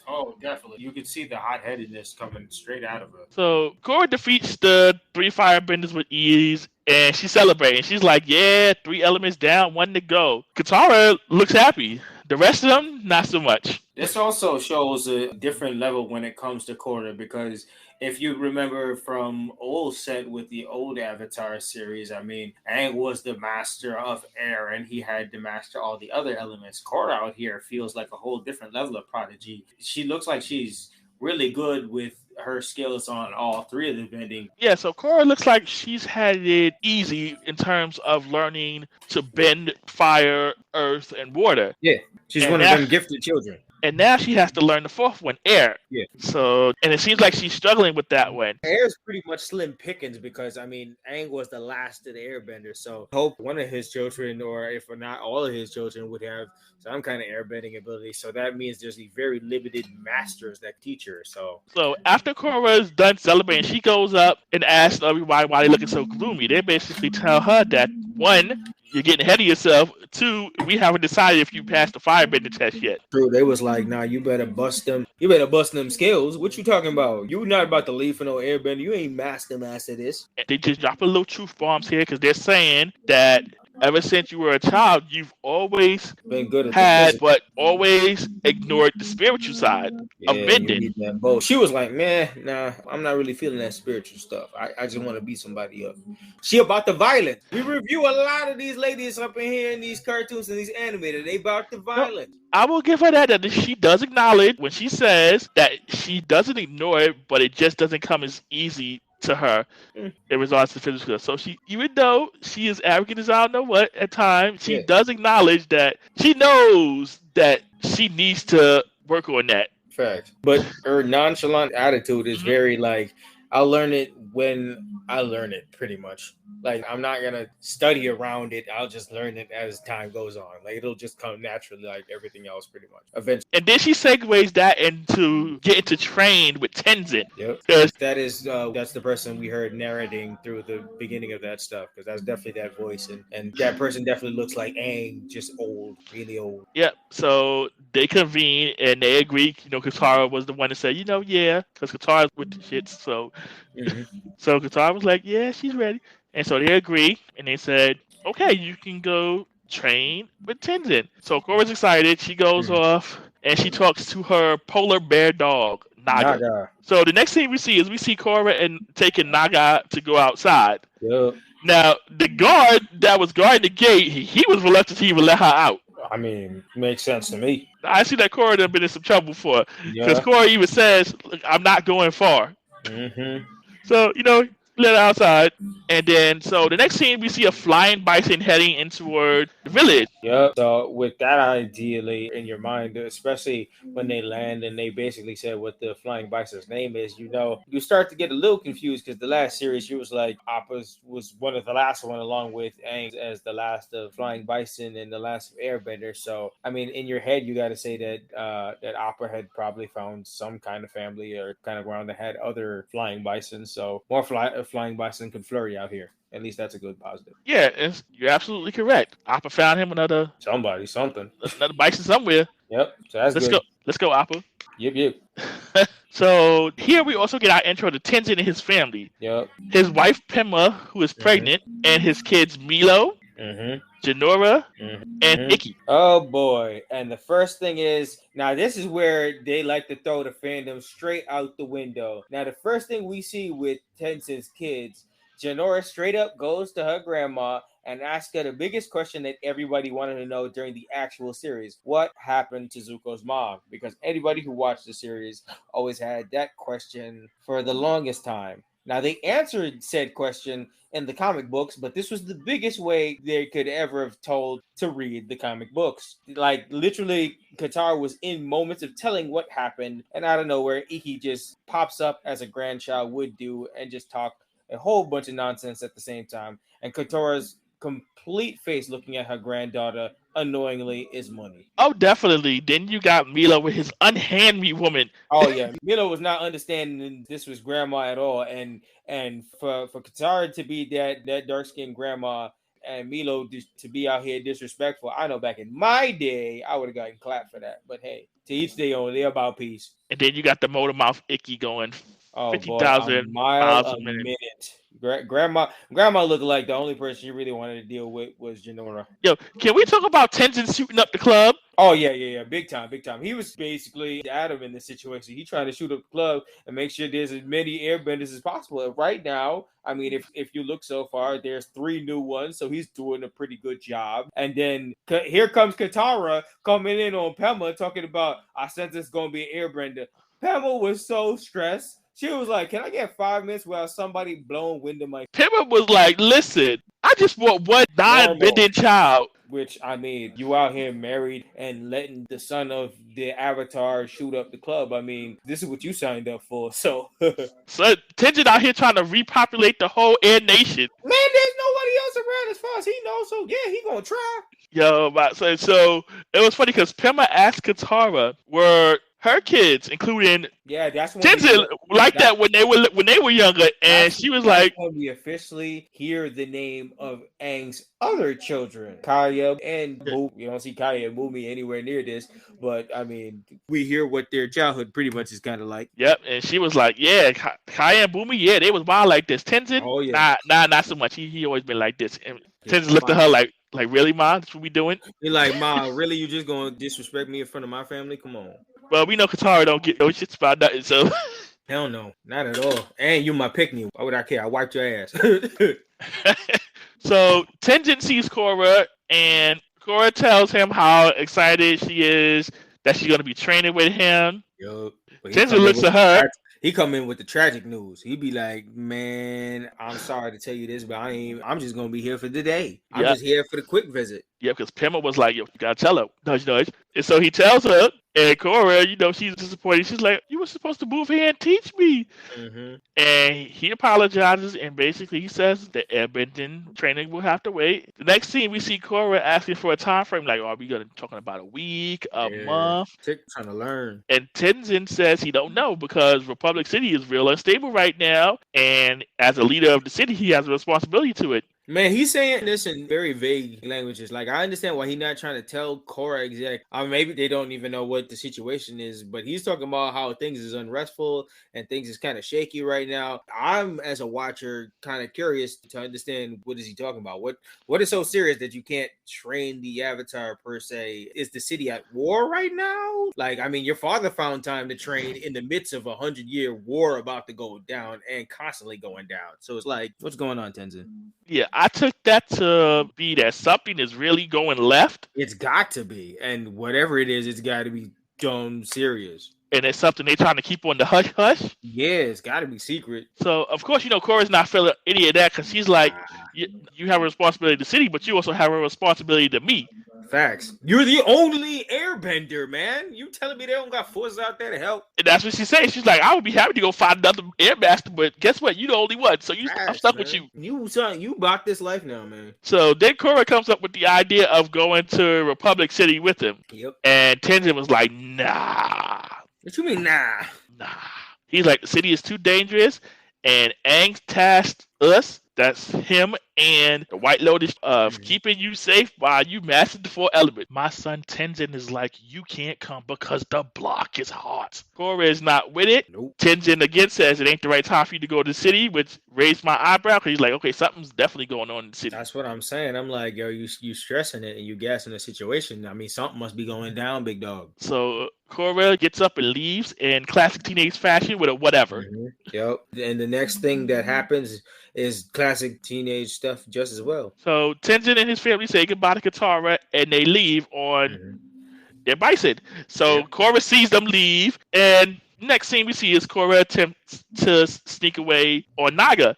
Oh, definitely. You can see the hot-headedness coming straight out of her. So Korra defeats the 3 firebenders with ease, and she's celebrating. She's like, yeah, 3 elements down, 1 to go. Katara looks happy. The rest of them, not so much. This also shows a different level when it comes to Korra, because if you remember from old set with the old Avatar series, I mean, Aang was the master of air and he had to master all the other elements. Korra out here feels like a whole different level of prodigy. She looks like she's really good with her skills on all 3 of the bending. Yeah, so Korra looks like she's had it easy in terms of learning to bend fire, earth, and water. Yeah, she's one of them gifted children. And now she has to learn the 4th one, air. Yeah. So, and it seems like she's struggling with that one. Air is pretty much slim pickings because, I mean, Aang was the last of the airbenders. So, hope one of his children, or if not all of his children, would have some kind of airbending ability. So, that means there's a very limited masters that teach her. So after Korra's done celebrating, she goes up and asks everybody why they're looking so gloomy. They basically tell her that, 1, you're getting ahead of yourself. 2, we haven't decided if you passed the firebender test yet. True. They was like, nah, you better bust them. You better bust them skills. What you talking about? You not about to leave for no airbender. You ain't master this. And they just drop a little truth bombs here because they're saying that ever since you were a child, you've always been good at but always ignored the spiritual side of bending. She was like, man, nah, I'm not really feeling that spiritual stuff. I just want to beat somebody up. She about the violence. We review a lot of these ladies up in here in these cartoons and these animated. They about the violence. I will give her that she does acknowledge when she says that she doesn't ignore it, but it just doesn't come as easy to her in regards to physical. So she, even though she is arrogant as I don't know what at times, she does acknowledge that she knows that she needs to work on that. Fact. But her nonchalant attitude is very like, I'll learn it when I learn it, pretty much. Like, I'm not going to study around it. I'll just learn it as time goes on. Like, it'll just come naturally like everything else, pretty much. Eventually. And then she segues that into getting to train with Tenzin. Yep. That's the person we heard narrating through the beginning of that stuff, because that's definitely that voice. And that person definitely looks like Aang, just old, really old. Yep. So they convene and they agree. Katara was the one that said, because Katara's with the shits. So, so Katara was like, yeah, she's ready. And so they agree, and they said, okay, you can go train with Tenzin. So Korra's excited. She goes off, and she talks to her polar bear dog, Naga. So the next thing we see Korra and taking Naga to go outside. Yep. Now, the guard that was guarding the gate, he was reluctant to even let her out. I mean, makes sense to me. I see that Korra done been in some trouble for, because Korra even says, look, I'm not going far. So, let her outside. And then, so the next scene, we see a flying bison heading in toward the village. Yep. So with that ideally in your mind, especially when they land and they basically said what the flying bison's name is, you start to get a little confused, because the last series, she was like, Appa's was one of the last one, along with Aang as the last of flying bison and the last of airbender. So, I mean, in your head, you got to say that Appa had probably found some kind of family or kind of ground that had other flying bisons. So more flying by some flurry out here. At least that's a good positive. Yeah, you're absolutely correct. Appa found him another Something. bison somewhere. Yep. So that's Let's good. go. Let's go, Appa. Yep. So here we also get our intro to Tenzin and his family. Yep. His wife Pema, who is pregnant, and his kids Milo, Janora, and Ikki. Oh boy. And the first thing is, now this is where they like to throw the fandom straight out the window. Now the first thing we see with Tenzin's kids, Janora straight up goes to her grandma and asks her the biggest question that everybody wanted to know during the actual series. What happened to Zuko's mom? Because anybody who watched the series always had that question for the longest time. Now, they answered said question in the comic books, but this was the biggest way they could ever have told to read the comic books. Like, literally, Katara was in moments of telling what happened, and out of nowhere, Ikki just pops up as a grandchild would do and just talk a whole bunch of nonsense at the same time. And Katara's complete face looking at her granddaughter annoyingly is money. Oh, definitely. Then you got Milo with his unhand me woman. Oh yeah, Milo was not understanding this was grandma at all, and for Katara to be that dark skinned grandma and Milo to be out here disrespectful, I know back in my day I would have gotten clapped for that. But hey, to each their own. They're about peace. And then you got the motor mouth Ikki going 50,000 miles a minute. Grandma looked like the only person you really wanted to deal with was Janora. Yo, can we talk about Tenzin shooting up the club? Oh yeah, big time. He was basically Adam in this situation. He trying to shoot up the club and make sure there's as many airbenders as possible. And right now, I mean, if you look so far, there's 3 new ones, so he's doing a pretty good job. And then here comes Katara coming in on Pema talking about, I said this is gonna be an airbender. Pema was so stressed. She was like, can I get 5 minutes without somebody blowing wind in my... Pema was like, listen, I just want one non-bending child. Which, I mean, you out here married and letting the son of the Avatar shoot up the club. I mean, this is what you signed up for, so... So, Tenzin out here trying to repopulate the whole Air Nation. Man, there's nobody else around as far as he knows, so yeah, he gonna try. Yo, so it was funny because Pema asked Katara, were her kids, including that's when Tenzin, like that when they were younger, and she was like, when we officially hear the name of Aang's other children, Kaya and Boo. You don't see Kaya and Boomy anywhere near this, but I mean, we hear what their childhood pretty much is kind of like. Yep, and she was like, yeah, Kaya and Boomy, they was wild like this. Tenzin, not so much. He always been like this. And Tenzin looked at her like, really, Ma? That's what we doing? You're like, Ma, really? You just gonna disrespect me in front of my family? Come on. Well, we know Katara don't get no shits about nothing, so. Hell no, not at all. And you my pick-me. Why would I care? I wiped your ass. So Tenzin sees Korra, and Korra tells him how excited she is that she's going to be training with him. Yo, Tenzin looks at her. He come in with the tragic news. He be like, man, I'm sorry to tell you this, but I'm just going to be here for the day. I'm just here for the quick visit. Yeah, because Pema was like, yo, you got to tell her. Nudge, nudge. And so he tells her, and Korra, she's disappointed. She's like, you were supposed to move here and teach me. Mm-hmm. And he apologizes, and basically he says the airbending training will have to wait. The next scene, we see Korra asking for a time frame, like, are we going to talking about a week, a month? Trying to learn. And Tenzin says he don't know because Republic City is real unstable right now, and as a leader of the city, he has a responsibility to it. Man, he's saying this in very vague languages. Like, I understand why he's not trying to tell Korra exactly. I mean, maybe they don't even know what the situation is, but he's talking about how things is unrestful and things is kind of shaky right now. I'm, as a watcher, kind of curious to understand what is he talking about. What is so serious that you can't train the Avatar per se? Is the city at war right now? Like, I mean, your father found time to train in the midst of 100-year war about to go down and constantly going down. So it's like, what's going on, Tenzin? Yeah, I took that to be that something is really going left. It's got to be. And whatever it is, it's got to be done serious. And it's something they're trying to keep on the hush-hush. Yeah, it's got to be secret. So, of course, Korra's not feeling any of that because she's like, you have a responsibility to the city, but you also have a responsibility to me. Facts. You're the only airbender, man. You telling me they don't got forces out there to help? And that's what she says. She's like, I would be happy to go find another airmaster, but guess what? You're the only one, so I'm stuck with you. You bought this life now, man. So then Korra comes up with the idea of going to Republic City with him. Yep. And Tenzin was like, nah. What you mean, nah? Nah. He's like, the city is too dangerous, And Aang tasked us, that's him and the White Lotus, of keeping you safe while you mastered the 4 elements. My son Tenzin is like, you can't come because the block is hot. Korra is not with it. Nope. Tenzin again says it ain't the right time for you to go to the city, which raised my eyebrow because he's like, okay, something's definitely going on in the city. That's what I'm saying. I'm like, yo, you stressing it and you gassing the situation. I mean, something must be going down, big dog. So Korra gets up and leaves in classic teenage fashion with a whatever. Yep. And the next thing that happens is classic teenage stuff just as well. So Tenzin and his family say goodbye to Katara and they leave on their bison. So Korra sees them leave, and next scene we see is Korra attempts to sneak away on Naga.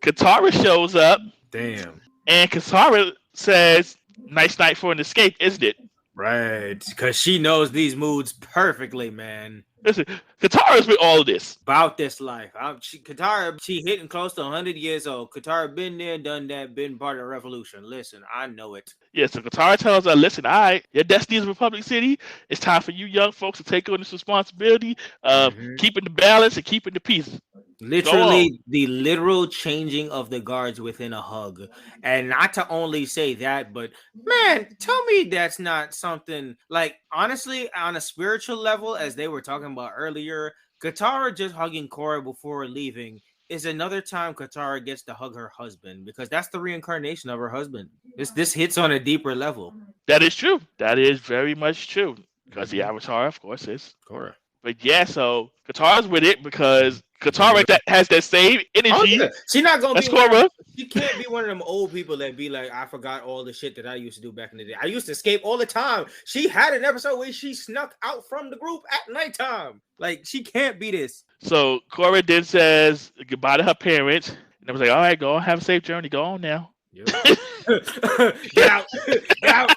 Katara shows up. Damn. And Katara says, nice night for an escape, isn't it? Right. Because she knows these moods perfectly, man. Listen, Katara's with all of this. About this life. Katara, she hitting close to 100 years old. Katara been there, done that, been part of the revolution. Listen, I know it. Yeah, so Katara tells her, listen, all right, your destiny is Republic City. It's time for you young folks to take on this responsibility of keeping the balance and keeping the peace. Literally, the literal changing of the guards within a hug. And not to only say that, but man, tell me that's not something like, honestly, on a spiritual level, as they were talking about earlier, Katara just hugging Korra before leaving is another time Katara gets to hug her husband, because that's the reincarnation of her husband. This hits on a deeper level. That is true. That is very much true. Because the Avatar, of course, is Korra. But yeah, so Katara's with it because Katara that has that same energy. Oh, yeah. She's not gonna That's be Korra. She can't be one of them old people that be like, I forgot all the shit that I used to do back in the day. I used to escape all the time. She had an episode where she snuck out from the group at nighttime. Like, she can't be this. So Korra then says goodbye to her parents. And I was like, all right, go on, have a safe journey. Go on now. Yep. Get out. Get out.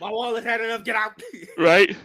My wallet had enough. Get out. Right.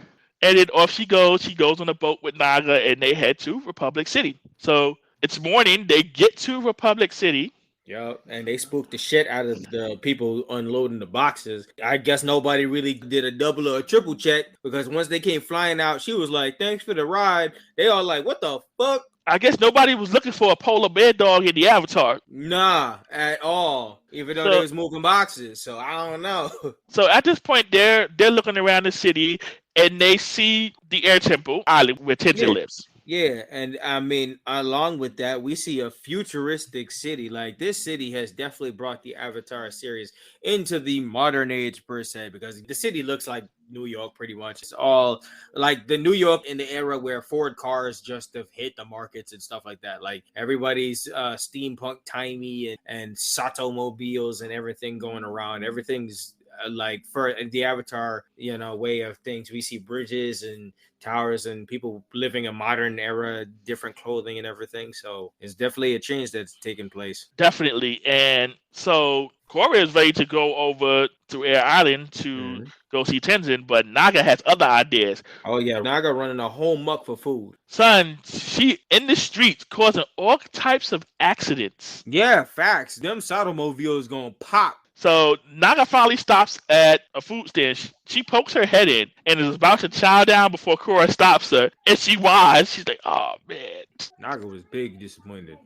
And then off she goes. She goes on a boat with Naga, and they head to Republic City. So it's morning. They get to Republic City. Yeah, and they spooked the shit out of the people unloading the boxes. I guess nobody really did a double or a triple check, because once they came flying out, she was like, thanks for the ride. They all like, what the fuck? I guess nobody was looking for a polar bear dog in the Avatar. Nah, at all. Even though they was moving boxes, so I don't know. So at this point, they're looking around the city, and they see the Air Temple Island where Tenzin lives. Yeah, and I mean, along with that, we see a futuristic city. Like, this city has definitely brought the Avatar series into the modern age, per se, because the city looks like New York pretty much. It's all like the New York in the era where Ford cars just have hit the markets and stuff like that. Like, everybody's steampunk timey and Sato mobiles and everything going around. Everything's like, for the Avatar, way of things. We see bridges and towers and people living a modern era, different clothing and everything. So it's definitely a change that's taking place. Definitely. And so Korra is ready to go over to Air Island to go see Tenzin, but Naga has other ideas. Oh yeah, Naga running a whole muck for food. Son, she in the streets causing all types of accidents. Yeah, facts. Them Satomobile is gonna pop. So Naga finally stops at a food stand. She pokes her head in and is about to chow down before Korra stops her. And she whines. She's like, oh, man. Naga was big disappointed.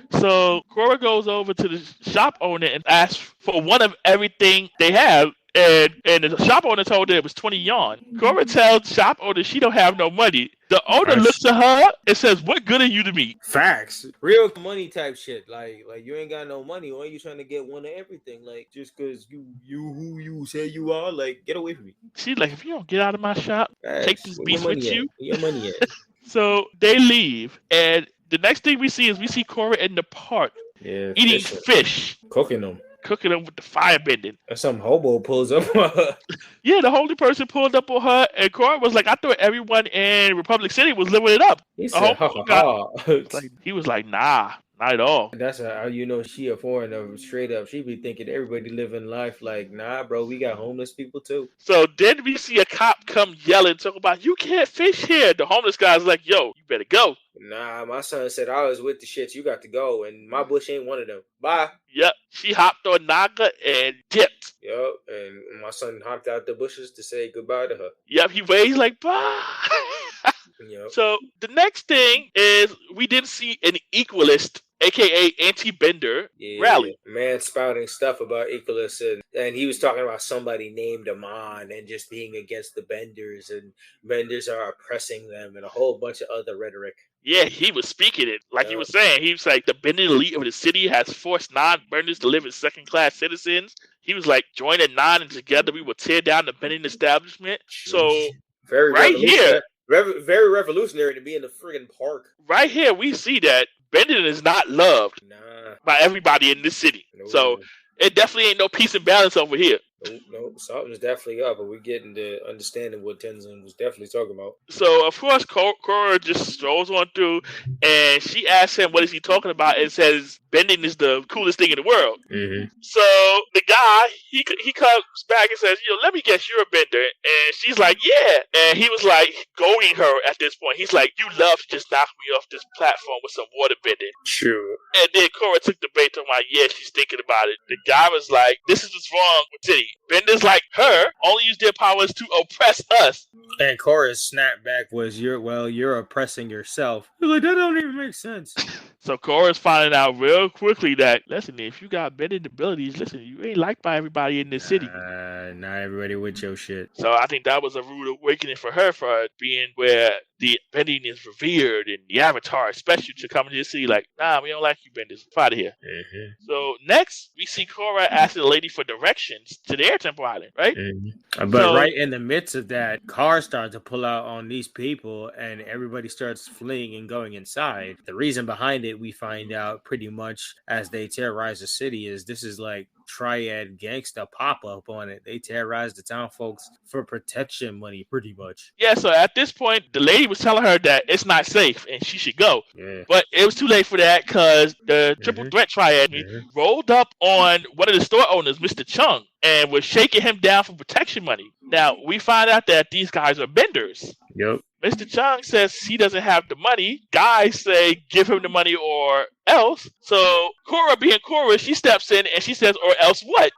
So Korra goes over to the shop owner and asks for one of everything they have. And the shop owner told her it was 20 yuan. Korra tells the shop owner she don't have no money. The owner looks at her and says, what good are you to me? Facts. Real money type shit. Like you ain't got no money. Why are you trying to get one of everything? Like, just because you who you say you are, like, get away from me. She's like, if you don't get out of my shop, take this beast with you. Where your money at? So they leave. And the next thing we see Korra in the park eating fish. Cooking them with the fire bending. Or some hobo pulls up on her. Yeah, the holy person pulled up on her, and Korra was like, I thought everyone in Republic City was living it up. He said, he was like, nah, not at all. That's how you know she a foreigner, straight up. She be thinking everybody living life like, nah, bro, we got homeless people too. So then we see a cop come yelling, talking about, you can't fish here. The homeless guy's like, yo, you better go. Nah, my son said I was with the shits. You got to go, and my bush ain't one of them. Bye. Yep, she hopped on Naga and dipped. Yep, and my son hopped out the bushes to say goodbye to her. Yep, he's like, bye. Yep. So the next thing is we didn't see an equalist, aka anti-bender, rally. Man spouting stuff about Equalus, and he was talking about somebody named Amon and just being against the Benders, and Benders are oppressing them, and a whole bunch of other rhetoric. Yeah, he was speaking it. Like he was saying, he was like, the bending elite of the city has forced non-benders to live as second-class citizens. He was like, join at 9 and together we will tear down the bending establishment. So, very right here, very revolutionary to be in the friggin' park. Right here, we see that bending is not loved by everybody in this city. No. So, it definitely ain't no peace and balance over here. Nope. Something's definitely up, but we're getting to understanding what Tenzin was definitely talking about. So, of course, Korra just strolls on through, and she asks him, what is he talking about, and says, bending is the coolest thing in the world. Mm-hmm. So, the guy, he comes back and says, let me guess, you're a bender. And she's like, yeah. And he was like, goading her at this point. He's like, you love to just knock me off this platform with some water bending. True. And then Korra took the bait, talking about, yeah, she's thinking about it. The guy was like, this is what's wrong with Titty. Benders like her only use their powers to oppress us. And Korra's snapback was, you're oppressing yourself. You're like, that don't even make sense. So Korra's finding out real quickly that, listen, if you got bending abilities, listen, you ain't liked by everybody in this city. Not everybody with your shit. So I think that was a rude awakening for her, for being where the bending is revered and the Avatar is special to come into the city. Like, nah, we don't like you benders. Get out of here. Mm-hmm. So next, we see Korra asking the lady for directions to their Temple Island, right? Mm-hmm. But right in the midst of that, cars start to pull out on these people and everybody starts fleeing and going inside. The reason behind it, we find out pretty much as they terrorize the city, is this is like triad gangsta pop-up on it. They terrorize the town folks for protection money, pretty much. Yeah, so at this point, the lady was telling her that it's not safe and she should go. Yeah. But it was too late for that, because the triple threat triad rolled up on one of the store owners, Mr. Chung, and was shaking him down for protection money. Now, we find out that these guys are benders. Yep. Mr. Chung says he doesn't have the money. Guys say give him the money or else. So Korra, being Korra, she steps in and she says, or else what?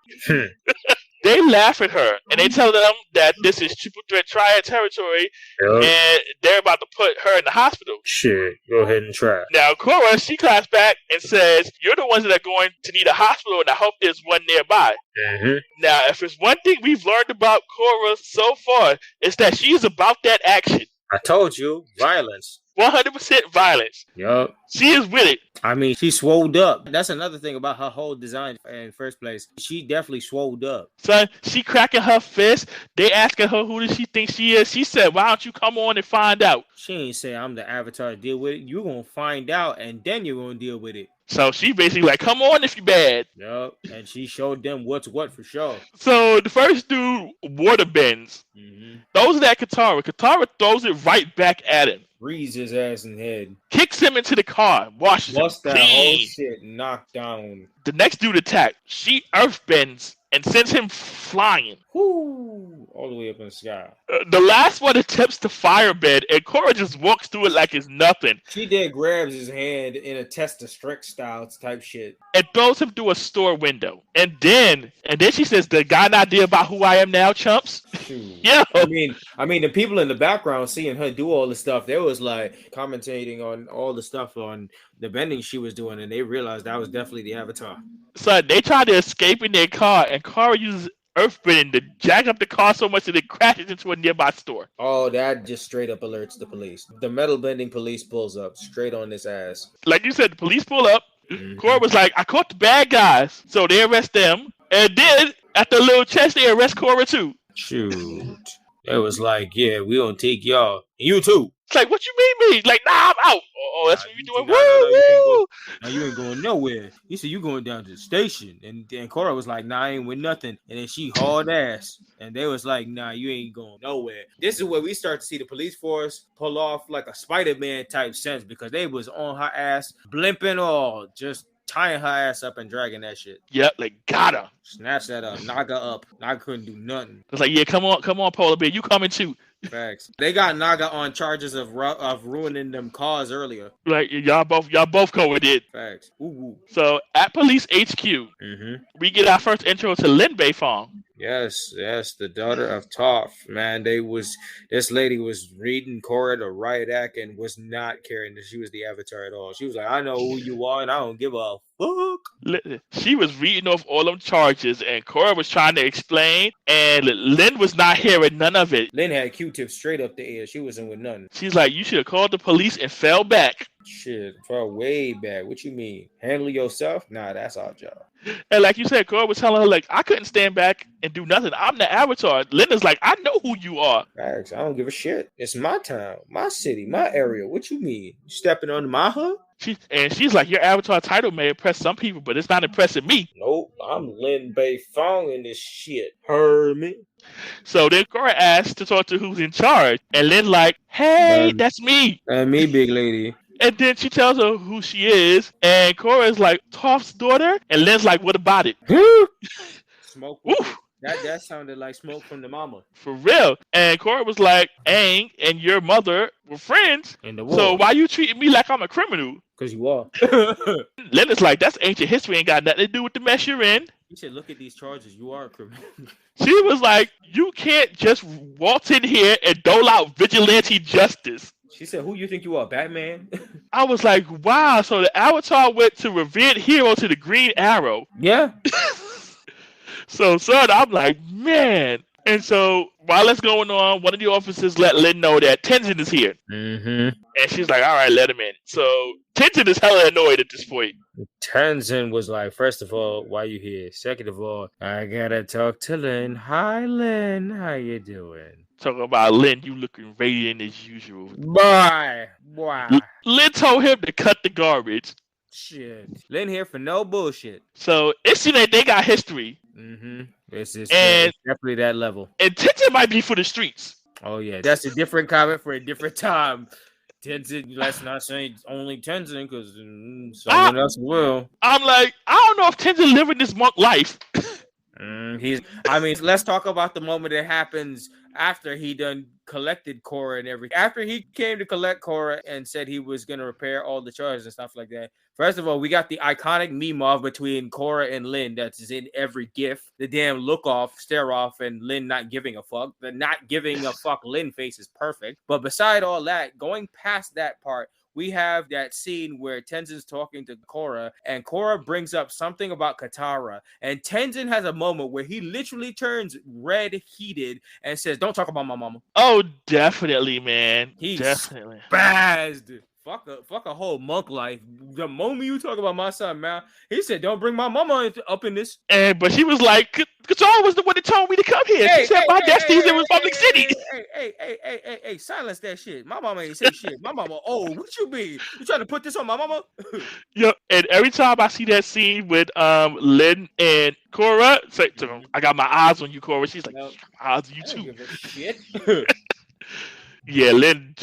They laugh at her and they tell them that this is triple threat triad territory, and they're about to put her in the hospital. Shit, go ahead and try. Now Korra, she claps back and says, you're the ones that are going to need a hospital, and I hope there's one nearby. Mm-hmm. Now, if there's one thing we've learned about Korra so far, it's that she's about that action. I told you, violence. 100% violence. Yup. She is with it. I mean, she swolled up. That's another thing about her whole design in first place. She definitely swolled up. So she cracking her fist. They asking her who does she think she is. She said, why don't you come on and find out? She ain't say, I'm the Avatar to deal with it. You're going to find out, and then you're going to deal with it. So she basically like, come on if you bad. Yup. And she showed them what's what for sure. So the first dude water bends. Mm-hmm. Throws it at Katara. Katara throws it right back at him. Freeze his ass in the head. Kicks him into the car. Washes him that clean. whole shit knocked down. The next dude attacked. She earth bends and sends him flying. Whoo! All the way up in the sky. The last one attempts to firebend, and Korra just walks through it like it's nothing. She did grabs his hand in a test of strength style type shit. And throws him through a store window. And then she says, the got an idea about who I am now, chumps? Yeah. I mean, the people in the background seeing her do all this stuff, they was like commentating on all the stuff on the bending she was doing, and they realized that was definitely the Avatar. So they tried to escape in their car, and Korra uses earthbending to jack up the car so much that it crashes into a nearby store. Oh, that just straight up alerts the police. The metal bending police pulls up straight on this ass. Like you said, the police pull up. Mm-hmm. Korra was like, I caught the bad guys. So they arrest them. And then, at the little chest, they arrest Korra too. Shoot. It was like, yeah, we gonna take y'all. You too. It's like, what you mean me? Like, nah, I'm out. Oh, that's what you doing. Woo! No, you ain't going nowhere. He said, you going down to the station. And then Korra was like, nah, I ain't with nothing. And then she hauled ass. And they was like, nah, you ain't going nowhere. This is where we start to see the police force pull off like a Spider-Man type sense, because they was on her ass, blimping all, just tying her ass up and dragging that shit. Yep, like, got her. Snatch that up, knock her up. Naga couldn't do nothing. It's like, yeah, come on, Polar Bear, you coming too. Facts. They got Naga on charges of ruining them cars earlier. Like, y'all both covered it. Facts. Ooh. So at police HQ, we get our first intro to Lin Bei Fong. Yes, the daughter of Toph. Man, this lady was reading Korra the right act and was not caring that she was the Avatar at all. She was like, I know who you are and I don't give a fuck. She was reading off all them charges, and Korra was trying to explain, and Lynn was not hearing none of it. Lynn had Q-tips straight up the air. She wasn't with nothing. She's like, you should have called the police and fell back. Shit, fell way back. What you mean? Handle yourself? Nah, that's our job. And like you said, Korra was telling her, like, I couldn't stand back and do nothing. I'm the Avatar. Linda's like, I know who you are. Facts. I don't give a shit. It's my town, my city, my area. What you mean? You stepping on my hood? She's like, your Avatar title may impress some people, but it's not impressing me. Nope, I'm Lin Bei Fong in this shit. Heard me? So then Korra asked to talk to who's in charge. And Lin like, hey, that's me. Me, big lady. And then she tells her who she is. And Korra is like, Toph's daughter? And Lin's like, what about it? Smoke. That sounded like smoke from the mama. For real. And Korra was like, Aang and your mother were friends. In the war. So why you treating me like I'm a criminal? Because you are. Lin is like, that's ancient history. Ain't got nothing to do with the mess you're in. You said, look at these charges. You are a criminal. She was like, you can't just waltz in here and dole out vigilante justice. She said, who you think you are, Batman? I was like, wow. So the Avatar went to revered hero to the Green Arrow. Yeah. So, son, I'm like, man. And so while that's going on, one of the officers let Lin know that Tenzin is here. Mm-hmm. And she's like, all right, let him in. So Tenzin is hella annoyed at this point. Tenzin was like, first of all, why you here? Second of all, I gotta talk to Lin. Hi, Lin. How you doing? Talking about Lin, you looking radiant as usual. Bye. Lin told him to cut the garbage. Shit. Lin here for no bullshit. So it seems like they got history. Mm-hmm. It's definitely that level. And Tenzin might be for the streets. Oh, yeah. That's a different comment for a different time. Tenzin, let's not say only Tenzin, because someone else will. I'm like, I don't know if Tenzin living this monk life. Let's talk about the moment that happens after he done collected Korra and everything. After he came to collect Korra and said he was going to repair all the charges and stuff like that. First of all, we got the iconic meme off between Korra and Lin that's in every GIF. The damn look off, stare off, and Lin not giving a fuck. The not giving a fuck Lin face is perfect. But beside all that, going past that part, we have that scene where Tenzin's talking to Korra, and Korra brings up something about Katara, and Tenzin has a moment where he literally turns red heated and says, don't talk about my mama. Oh, definitely, man. He's definitely spazzed. Fuck a whole monk life. The moment you talk about my son, man, he said, don't bring my mama up in this. But she was like, Katara was the one that told me to come here. She said my destiny's in Republic City. Hey, silence that shit. My mama ain't say shit. My mama, what you mean? You trying to put this on my mama? Yeah, and every time I see that scene with Lin and Korra, I got my eyes on you, Korra. She's like, my eyes on you too. Give a shit. Yeah, Lin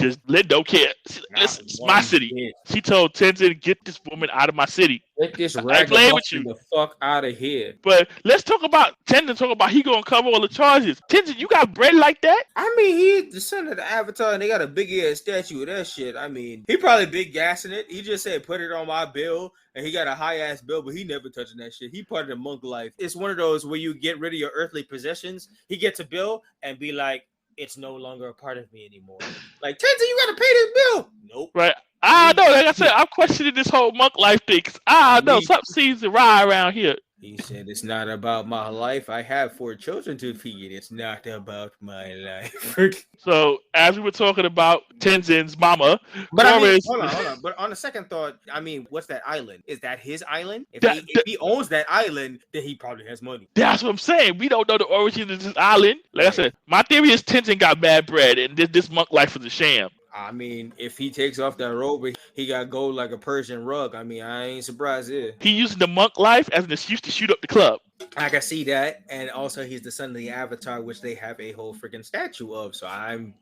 don't care. Listen, it's my city. Bit. She told Tenzin, get this woman out of my city. Get this ragamuffin the fuck out of here. But let's talk about Tenzin. Talk about he gonna cover all the charges. Tenzin, you got bread like that? I mean, he's the son of the Avatar, and they got a big ass statue of that shit. I mean, he probably big gassing it. He just said, put it on my bill, and he got a high ass bill, but he never touching that shit. He part of the monk life. It's one of those where you get rid of your earthly possessions. He gets a bill and be like, it's no longer a part of me anymore. Like, Tenzin, you gotta pay this bill. Nope. Right. No, like I said, I'm questioning this whole monk life thing. No, something seems to ride around here. He said, it's not about my life. I have 4 children to feed. It's not about my life. So, as we were talking about Tenzin's mama, but hold on. But on the second thought, I mean, what's that island? Is that his island? If he owns that island, then he probably has money. That's what I'm saying. We don't know the origin of this island. Like I said, my theory is Tenzin got bad bread, and this monk life is a sham. I mean, if he takes off that robe, he got gold like a Persian rug. I mean, I ain't surprised there. He using the monk life as an excuse to shoot up the club. I can see that, and also he's the son of the Avatar, which they have a whole freaking statue of. So I'm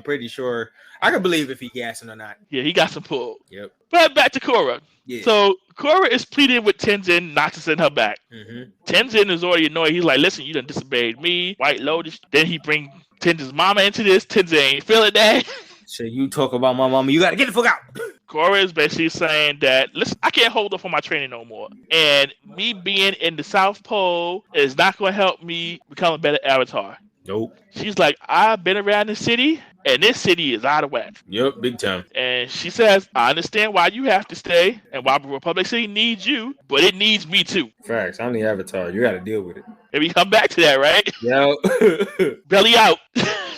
pretty sure I can believe if he gassing or not. Yeah, he got some pull. Yep. But back to Korra. Yeah. So Korra is pleading with Tenzin not to send her back. Mm-hmm. Tenzin is already annoyed. He's like, "Listen, you done disobeyed me, White Lotus." Then he bring Tenzin's mama into this. Tenzin ain't feeling that. So you talk about my mama, you gotta get the fuck out. Korra is basically saying that, listen, I can't hold up on my training no more. And me being in the South Pole is not going to help me become a better avatar. Nope. She's like, I've been around the city, and this city is out of whack. Yep, big time. And she says, I understand why you have to stay and why Republic City needs you, but it needs me too. Facts. I'm the Avatar. You got to deal with it. And we come back to that, right? Yo. Belly out.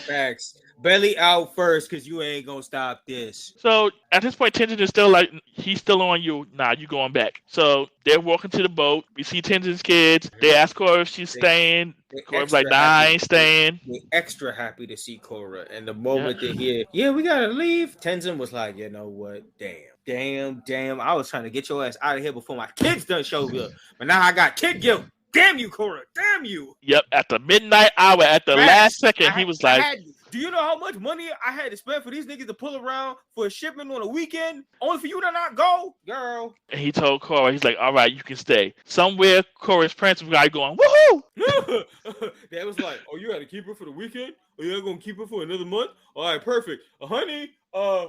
Facts. Belly out first, because you ain't going to stop this. So at this point, Tenzin is still like, he's still on you. Nah, you going back. So they're walking to the boat. We see Tenzin's kids. They ask Korra if she's staying. Korra's like, nah, I ain't staying. They're extra happy to see Korra. And the moment they hear, yeah, we got to leave, Tenzin was like, you know what? Damn. I was trying to get your ass out of here before my kids done showed up. But now I got kid guilt. Damn you, Korra. Damn you. Yep. At the midnight hour, at the last second, he was like, do you know how much money I had to spend for these niggas to pull around for a shipment on a weekend? Only for you to not go? Girl. And he told Korra, he's like, all right, you can stay. Somewhere, Korra's parents was like going, woohoo! That was like, oh, you got to keep her for the weekend? Or you're going to keep her for another month? All right, perfect. Honey,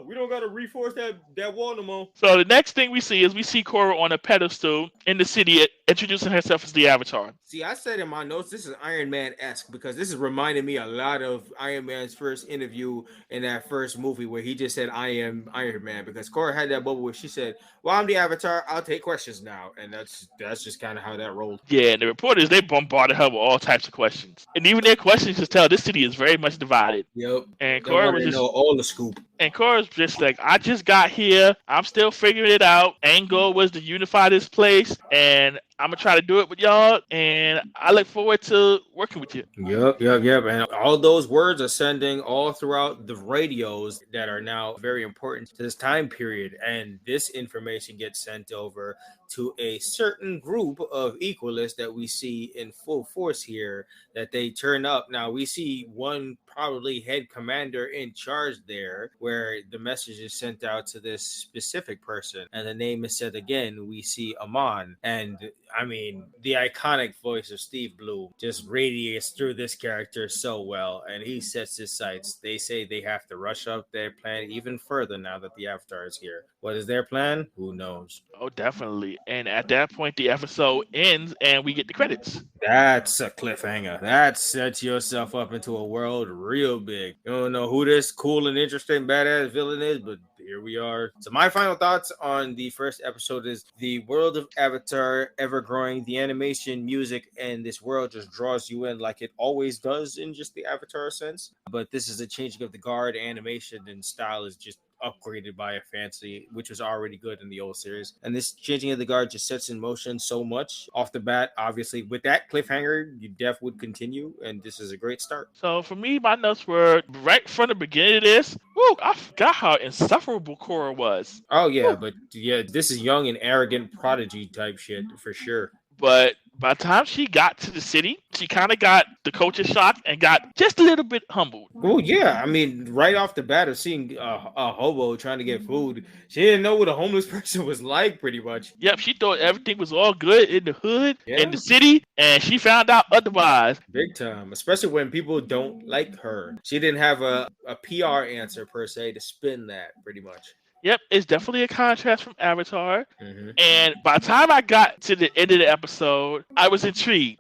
we don't got to reinforce that wall no more. So the next thing we see is Korra on a pedestal in the city introducing herself as the Avatar. See, I said in my notes, this is Iron Man-esque because this is reminding me a lot of Iron Man's first interview in that first movie where he just said, I am Iron Man, because Korra had that bubble where she said, well, I'm the Avatar, I'll take questions now. And that's just kind of how that rolled. Yeah, and the reporters, they bombarded her with all types of questions. And even their questions just tell this city is very much divided. Yep. And Korra was just know all the scoop. And Korra's just like, I just got here. I'm still figuring it out. End goal was to unify this place, and I'm going to try to do it with y'all, and I look forward to working with you. Yep. And all those words are sending all throughout the radios that are now very important to this time period, and this information gets sent over to a certain group of equalists that we see in full force here, that they turn up. Now, we see one probably head commander in charge there, where the message is sent out to this specific person, and the name is said again. We see Amon, and I mean, the iconic voice of Steve Blue just radiates through this character so well, and he sets his sights. They say they have to rush up their plan even further now that the Avatar is here. What is their plan? Who knows? Oh, definitely. And at that point, the episode ends, and we get the credits. That's a cliffhanger. That sets yourself up into a world real big. You don't know who this cool and interesting badass villain is, but here we are. So my final thoughts on the first episode is the world of Avatar ever growing. The animation, music, and this world just draws you in like it always does in just the Avatar sense. But this is a changing of the guard. Animation and style is just upgraded by a fancy, which was already good in the old series. And this changing of the guard just sets in motion so much off the bat. Obviously, with that cliffhanger, you def would continue, and this is a great start. So for me, my notes were right from the beginning of this. Woo, I forgot how insufferable Korra was. Oh yeah, but yeah, this is young and arrogant prodigy type shit for sure. But by the time she got to the city, she kind of got the culture shock and got just a little bit humbled. Well, yeah. I mean, right off the bat of seeing a hobo trying to get food, she didn't know what a homeless person was like, pretty much. Yep, she thought everything was all good in the hood, in the city, and she found out otherwise. Big time, especially when people don't like her. She didn't have a PR answer, per se, to spin that, pretty much. Yep, it's definitely a contrast from Avatar. Mm-hmm. And by the time I got to the end of the episode, I was intrigued.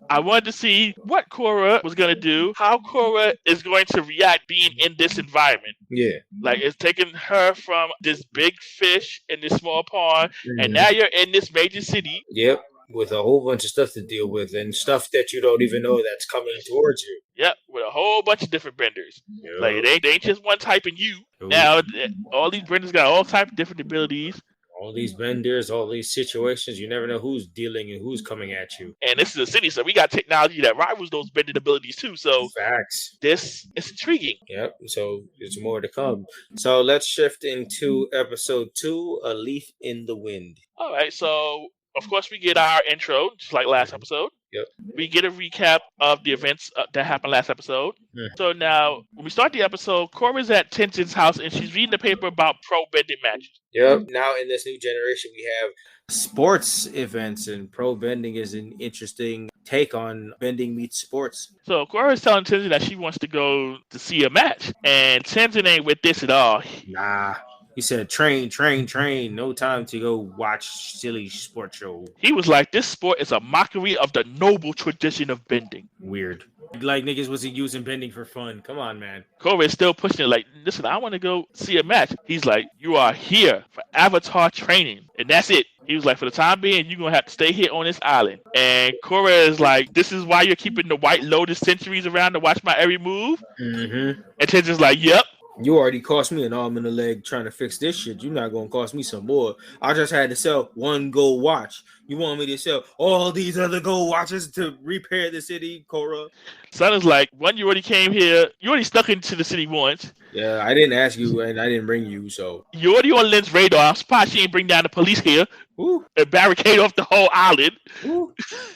I wanted to see what Korra was going to do, how Korra is going to react being in this environment. Yeah. Like, it's taking her from this big fish in this small pond, and now you're in this major city. Yep. With a whole bunch of stuff to deal with and stuff that you don't even know that's coming towards you. Yep, with a whole bunch of different benders. Yep. Like, they ain't just one type in you. Ooh. Now, all these benders got all types of different abilities. All these benders, all these situations, you never know who's dealing and who's coming at you. And this is a city, so we got technology that rivals those bending abilities too. So facts. This is intriguing. Yep. So there's more to come. So let's shift into episode 2, A Leaf in the Wind. All right. So of course we get our intro, just like last episode. Yep. We get a recap of the events that happened last episode. So now, when we start the episode, Korra's at Tenzin's house, and she's reading the paper about pro bending matches. Yep. Now, in this new generation, we have sports events, and pro bending is an interesting take on bending meets sports. So Korra is telling Tenzin that she wants to go to see a match, and Tenzin ain't with this at all. Nah. He said, train, train, train. No time to go watch silly sports show. He was like, this sport is a mockery of the noble tradition of bending. Weird. Like niggas wasn't using bending for fun. Come on, man. Korra is still pushing it like, listen, I want to go see a match. He's like, you are here for avatar training. And that's it. He was like, for the time being, you're going to have to stay here on this island. And Korra is like, this is why you're keeping the White Lotus centuries around to watch my every move? Mm-hmm. And Tenzin's like, yep. You already cost me an arm and a leg trying to fix this shit. You're not going to cost me some more. I just had to sell one gold watch. You want me to sell all these other gold watches to repair the city, Korra? Son is like, when you already came here, you already stuck into the city once. Yeah, I didn't ask you and I didn't bring you, so. You already on Lynn's radar. I'm surprised she ain't bring down the police here. Ooh. And barricade off the whole island. Ooh.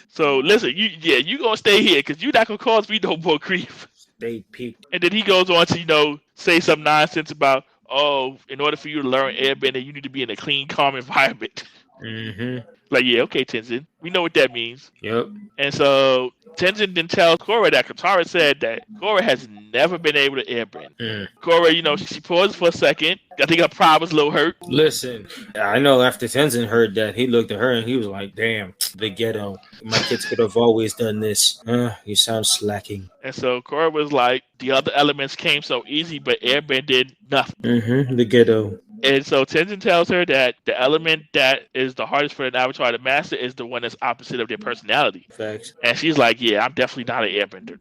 So listen, you gonna stay here because you're not gonna cause me no more grief. They peaked. And then he goes on to, say some nonsense about, oh, in order for you to learn airbending, you need to be in a clean, calm environment. Mm-hmm. Like, yeah, okay, Tenzin. We know what that means. Yep. And so Tenzin then tells Korra that Katara said that Korra has never been able to airbend. Korra, she paused for a second. I think her pride was a little hurt. Listen, I know after Tenzin heard that, he looked at her and he was like, damn, the ghetto. My kids could have always done this. You sound slacking. And so Korra was like, the other elements came so easy, but airbend did nothing. Mm-hmm. The ghetto. And so Tenzin tells her that the element that is the hardest for an avatar to master is the one that's opposite of their personality. Facts. And she's like, yeah, I'm definitely not an airbender.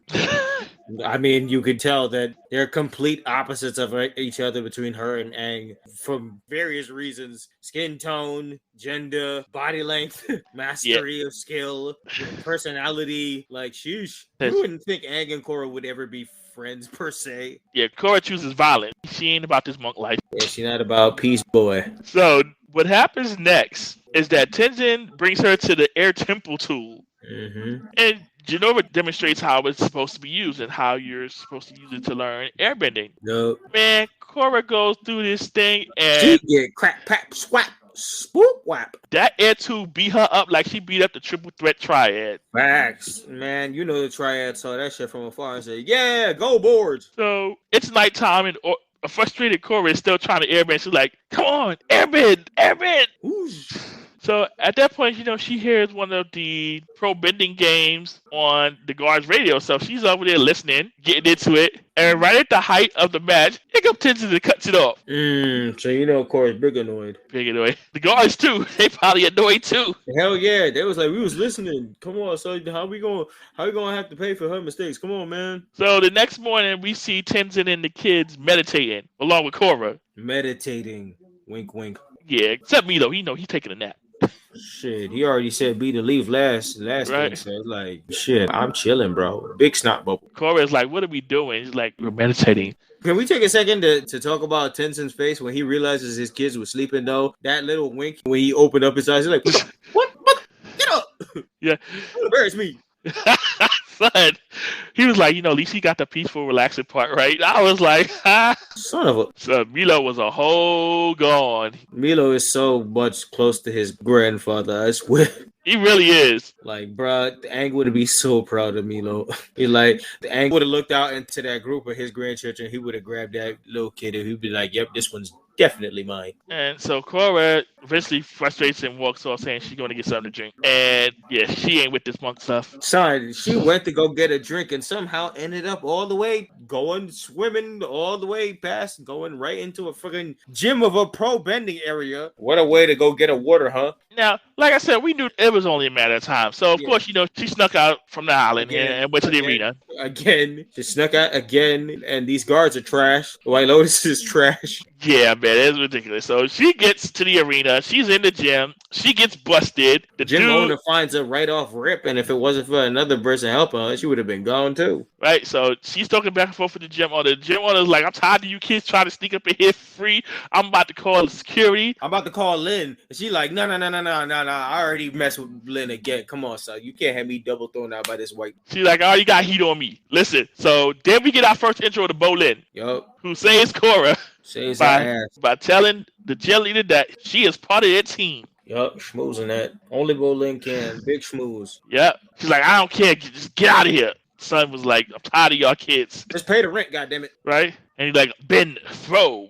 I mean, you could tell that they're complete opposites of each other between her and Aang for various reasons. Skin tone, gender, body length, mastery of skill, personality. Like, sheesh. You wouldn't think Aang and Korra would ever be friends per se. Yeah, Korra chooses violence. She ain't about this monk life. Yeah, she's not about peace, boy. So what happens next is that Tenzin brings her to the air temple tool. Mm-hmm. And Genova demonstrates how it's supposed to be used and how you're supposed to use it to learn airbending. No. Man, Korra goes through this thing and she get crack, pap, swap, swoop, whap. That air tube beat her up like she beat up the triple threat triad. Facts. Man, the triad saw that shit from afar and said, yeah, go boards. So it's nighttime and a frustrated Korra is still trying to airbend. She's like, come on, airbend, airbend. Ooh. So at that point, she hears one of the pro bending games on the guard's radio. So she's over there listening, getting into it. And right at the height of the match, here comes Tenzin and cuts it off. So Korra's big annoyed. Big annoyed. The guards too. They probably annoyed too. Hell yeah. They was like, we was listening. Come on. So how we gonna have to pay for her mistakes? Come on, man. So the next morning, we see Tenzin and the kids meditating along with Korra. Meditating. Wink, wink. Yeah, except me though. He's taking a nap. Shit, he already said B to leave last right. thing. So like, shit, I'm chilling, bro. Big snot bubble. Korra is like, what are we doing? He's like, we're meditating. Can we take a second to talk about Tenzin's face when he realizes his kids were sleeping though? That little wink when he opened up his eyes, he's like, what? Get up! Yeah. Don't embarrass me. Son, he was like, at least he got the peaceful, relaxing part, right? I was like, son of a. So Milo was a whole gone. Milo is so much close to his grandfather, I swear. He really is. Like, bruh, Aang would be so proud of Milo. He like, Aang would have looked out into that group of his grandchildren. He would have grabbed that little kid and he'd be like, yep, this one's definitely mine. And so Korra eventually frustrates and walks off saying she's going to get something to drink. And yeah, she ain't with this monk stuff. Son, she went to go get a drink and somehow ended up all the way going swimming all the way past, going right into a freaking gym of a pro bending area. What a way to go get a water, huh? Now, like I said, we knew it was only a matter of time. So, of course, she snuck out from the island and went to the arena. Again. She snuck out again, and these guards are trash. White Lotus is trash. Yeah, man, it's ridiculous. So she gets to the arena. She's in the gym. She gets busted. The gym owner finds her right off rip, and if it wasn't for another person helping her, she would have been gone too. Right, so she's talking back and forth with the gym owner. The gym owner's like, I'm tired of you kids trying to sneak up in here free. I'm about to call security. I'm about to call Lynn. And she's like, no. I already messed with Lynn again. Come on, son. You can't have me double thrown out by this white. She's like, I already got heat on me. Listen, so then we get our first intro to Bolin. Yup. Who saves Korra by telling the cheerleader that she is part of their team. Yup, schmoozing that. Only Bolin can. Big schmooze. Yep. She's like, I don't care. Just get out of here. Son was like, I'm tired of y'all kids. Just pay the rent, goddammit. Right? And he's like, bend, throw.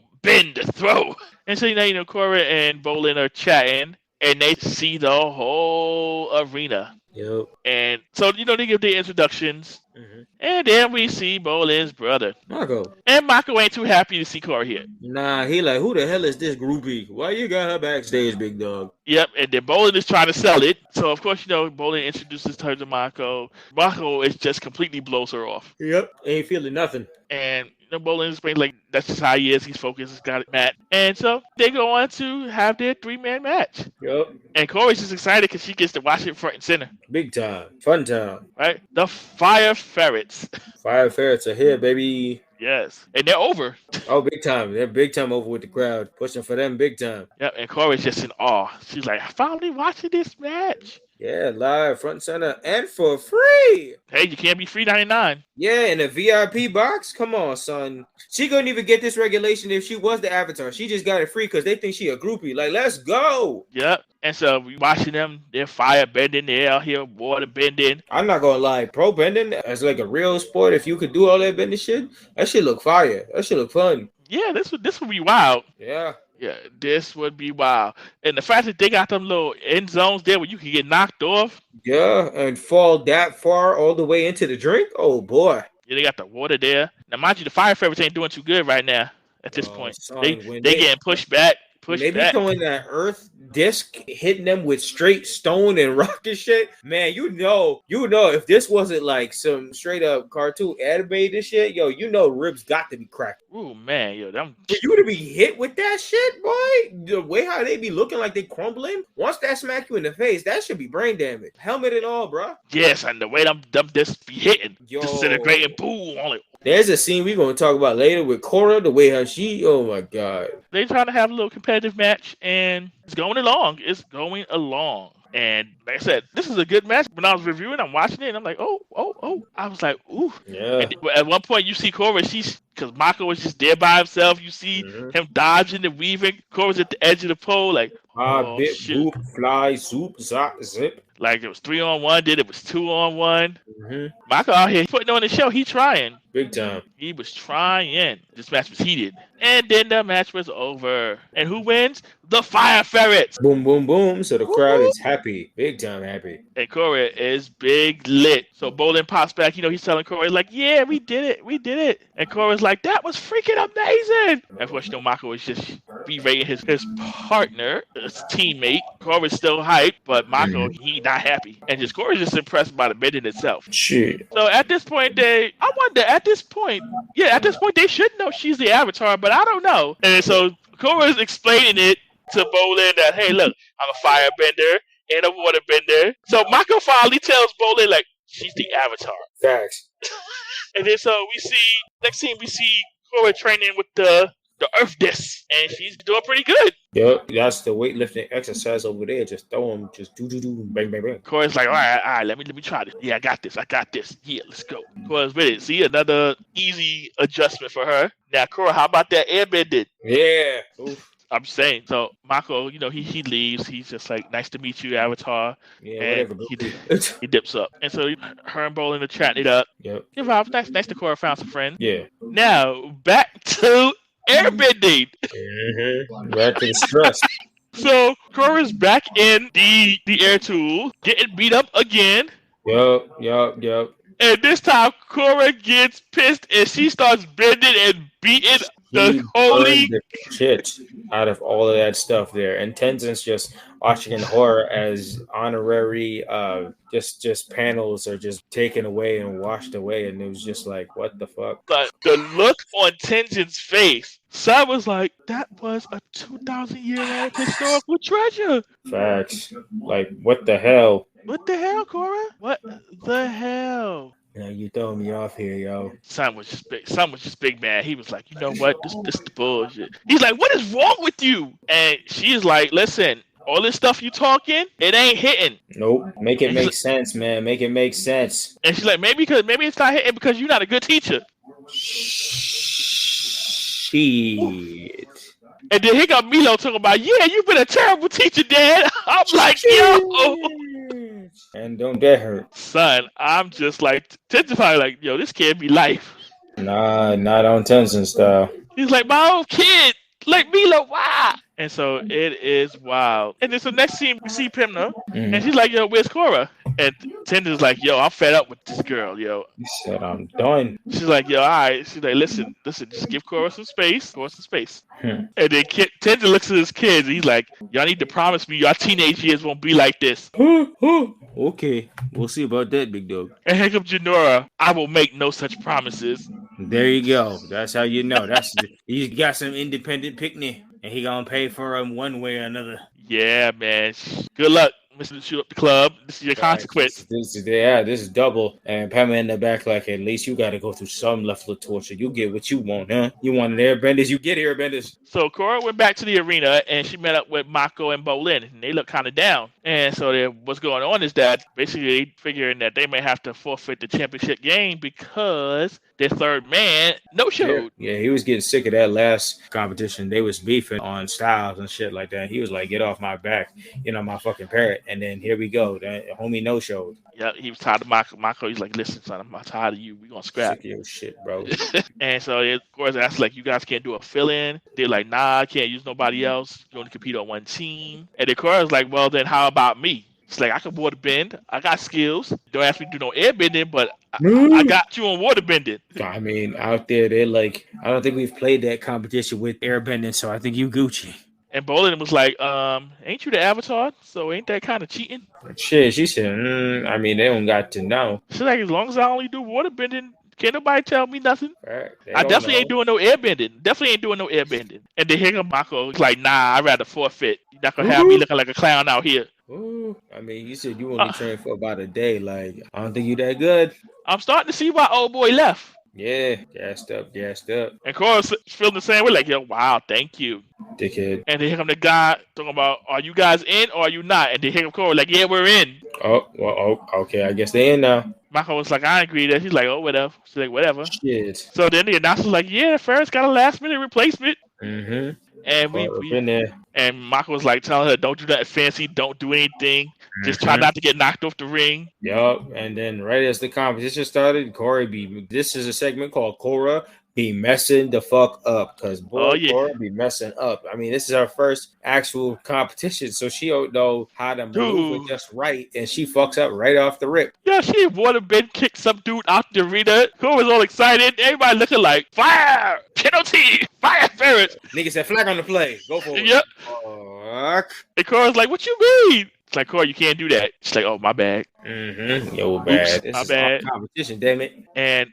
And so Korra and Bolin are chatting, and they see the whole arena. Yep. And so they give their introductions, Mm-hmm. and then we see Bolin's brother. Mako. And Mako ain't too happy to see Korra here. Nah, he like, who the hell is this groupie? Why you got her backstage, big dog? Yep, and then Bolin is trying to sell it. So of course, Bolin introduces her to Mako. Mako is just completely blows her off. Yep. Ain't feeling nothing. And Bolin explains like that's just how he is. He's focused. He's got it, Matt. And so they go on to have their 3-man match. Yep. And Corey's just excited because she gets to watch it front and center. Big time. Fun time. Right? The Fire Ferrets. Fire Ferrets are here, baby. Yes. And they're over. Oh, big time. They're big time over with the crowd. Pushing for them big time. Yep. And Corey's just in awe. She's like, finally watching this match. Yeah, live, front and center, and for free. Hey, you can't be $3.99. Yeah, in a VIP box? Come on, son. She couldn't even get this regulation if she was the Avatar. She just got it free because they think she a groupie. Like, let's go. Yep. And so we watching them. They're fire bending. They're out here water bending. I'm not going to lie. Pro bending as like a real sport, if you could do all that bending shit, that shit look fire. That shit look fun. Yeah, this would be wild. Yeah. Yeah, this would be wild. And the fact that they got them little end zones there where you can get knocked off. Yeah, and fall that far all the way into the drink? Oh, boy. Yeah, they got the water there. Now, mind you, the Fire Ferrets ain't doing too good right now at this point. Son, they getting pushed back. Maybe throwing that earth disc, hitting them with straight stone and rock and shit. Man, you know, if this wasn't like some straight up cartoon animated shit, ribs got to be cracked. Ooh, man, yo, them. You to be hit with that shit, boy. The way how they be looking like they crumbling. Once that smack you in the face, that should be brain damage. Helmet and all, bro. Yes, and the way them discs be hitting, disintegrating, boom on it. There's a scene we're going to talk about later with Korra, the way how she, oh my God. They're trying to have a little competitive match, and it's going along. And like I said, this is a good match. When I was reviewing, I'm watching it, and I'm like, oh. I was like, ooh. Yeah. And at one point, you see Korra, because Mako was just there by himself. You see him dodging and weaving. Korra's at the edge of the pole, like, bit, shit. boop, fly, zoop, zop, zip. Like, it was 3-on-1, then it was 2-on-1. Mako out here putting on the show. He trying. Big time. He was trying. This match was heated. And then the match was over. And who wins? The Fire Ferrets. Boom, boom, boom. So the crowd is happy. Big time happy. And Korra is big lit. So Bolin pops back. He's telling Korra, like, yeah, we did it. And Korra's like, that was freaking amazing. And of course, Mako is just berating his partner, his teammate. Korra's still hyped, but Mako, he not happy. And Korra's just impressed by the bending itself. Shit. So at this point, they should know she's the Avatar, but I don't know. And so Korra's explaining it to Bolin that, hey, look, I'm a firebender and a waterbender. So Mako finally tells Bolin, like, she's the Avatar. Facts. And then so next scene we see Korra training with the Earth Disc, and she's doing pretty good. Yep, that's the weightlifting exercise over there. Just throw them, just do, bang, bang, bang. Korra's like, all right, let me try this. Yeah, I got this. Yeah, let's go. Korra's with it. See, another easy adjustment for her. Now, Korra, how about that airbending? Yeah. Oof. I'm saying. So Mako, he leaves. He's just like, nice to meet you, Avatar. Yeah, and whatever. he dips up. And so her and Bolin are chatting it up. Yep. Give vibes. Nice to Korra found some friends. Yeah. Now back to airbending. Back to the stress. So Korra's back in the air tool, getting beat up again. Yep. And this time Korra gets pissed and she starts bending and beating the holy shit out of all of that stuff there. And Tenzin's just watching in horror as honorary just panels are just taken away and washed away, and it was just like, what the fuck? But the look on Tenzin's face, Sam was like, that was a 2,000-year-old historical treasure. Facts. Like, what the hell? What the hell, Korra? What the hell? Yeah, you throwing me off here, yo. Sam was just big man. He was like, you know what? This the bullshit. He's like, what is wrong with you? And she's like, listen, all this stuff you talking, it ain't hitting. Nope. Make it make sense, man. Make it make sense. And she's like, maybe it's not hitting because you're not a good teacher. Shit. And then he got Milo talking about, yeah, you've been a terrible teacher, Dad. I'm like, yo. And don't get hurt. Son, I'm just like, Tenzin's probably like, yo, this can't be life. Nah, not on Tenzin style. He's like, my own kid. Like, Milo, why? And so it is wild. And then so next scene we see Pimna, Mm. and she's like, "Yo, where's Korra?" And Tenzin's like, "Yo, I'm fed up with this girl, yo." He said, I'm done. She's like, "Yo, all right." She's like, "Listen, just give Korra some space. Korra some space." Hmm. And then Tenzin looks at his kids. And he's like, "Y'all need to promise me your teenage years won't be like this." Okay, we'll see about that, big dog. And here comes Jinora. "I will make no such promises." There you go. That's how you know. He's got some independent picnic, and he gonna pay for him one way or another. Yeah, man. Good luck, Mr. Shoot Up the Club. This is your consequence. This is double. And Pamela in the back, like, at least you got to go through some level of torture. You get what you want, huh? You want an airbenders, you get airbenders. So Korra went back to the arena, and she met up with Mako and Bolin, and they look kind of down. And so what's going on is that basically they figuring that they may have to forfeit the championship game because their third man no-showed. Yeah, he was getting sick of that last competition. They was beefing on styles and shit like that. He was like, "Get off my back, my fucking parrot." And then here we go. The homie no-showed. Yeah, he was tired of Mako. Mako, he's like, "Listen, son, I'm tired of you. We gonna scrap." Sick of your shit, bro. And so Korra's asked, like, "You guys can't do a fill-in?" They're like, "Nah, I can't use nobody else. You only compete on one team." And then Korra's like, "Well, then how about me?" It's like, "I can water bend. I got skills. Don't ask me to do no air bending, but I got you on water bending." I mean, out there, they're like, I don't think we've played that competition with airbending, so I think you Gucci. And Bolin was like, "Ain't you the Avatar? So ain't that kind of cheating?" Shit, she said, I mean, they don't got to know. She's like, "As long as I only do water bending, can't nobody tell me nothing." Right, I definitely ain't doing no air bending. Definitely ain't doing no air bending. And then here comes Mako. He's like, "Nah, I'd rather forfeit. You're not going to have me looking like a clown out here." Ooh, I mean, you said you only trained for about a day. Like, I don't think you that good. I'm starting to see why old boy left. Yeah, gassed up. And Korra's feeling the same way, like, "Yo, wow, thank you." Dickhead. And then here come the guy talking about, "Are you guys in or are you not?" And then here come Korra, like, "Yeah, we're in." Oh, well, okay, I guess they in now. Mako was like, "I agree." That she's like, "Oh, whatever." She's like, "Whatever." Shit. So then the announcer's like, "Yeah, Ferris got a last minute replacement." Mm-hmm. And we been there. And Mako was like telling her, "Don't do nothing fancy, don't do anything. Just try not to get knocked off the ring." Yup. And then right as the competition started, this is a segment called Korra be messing the fuck up. Because Korra be messing up. I mean, this is her first actual competition, so she don't know how to move it just right, and she fucks up right off the rip. Yeah, she water bend kicked some dude out the arena. Korra was all excited. Everybody looking like, "Fire! Penalty! Fire Ferris!" Nigga said, "Flag on the play. Go for it." Yep. Fuck. And Korra's like, "What you mean?" It's like, "Korra, you can't do that." She's like, "Oh, my bad." Mm-hmm. Yo, bad. Oops, my bad. Competition, damn it. And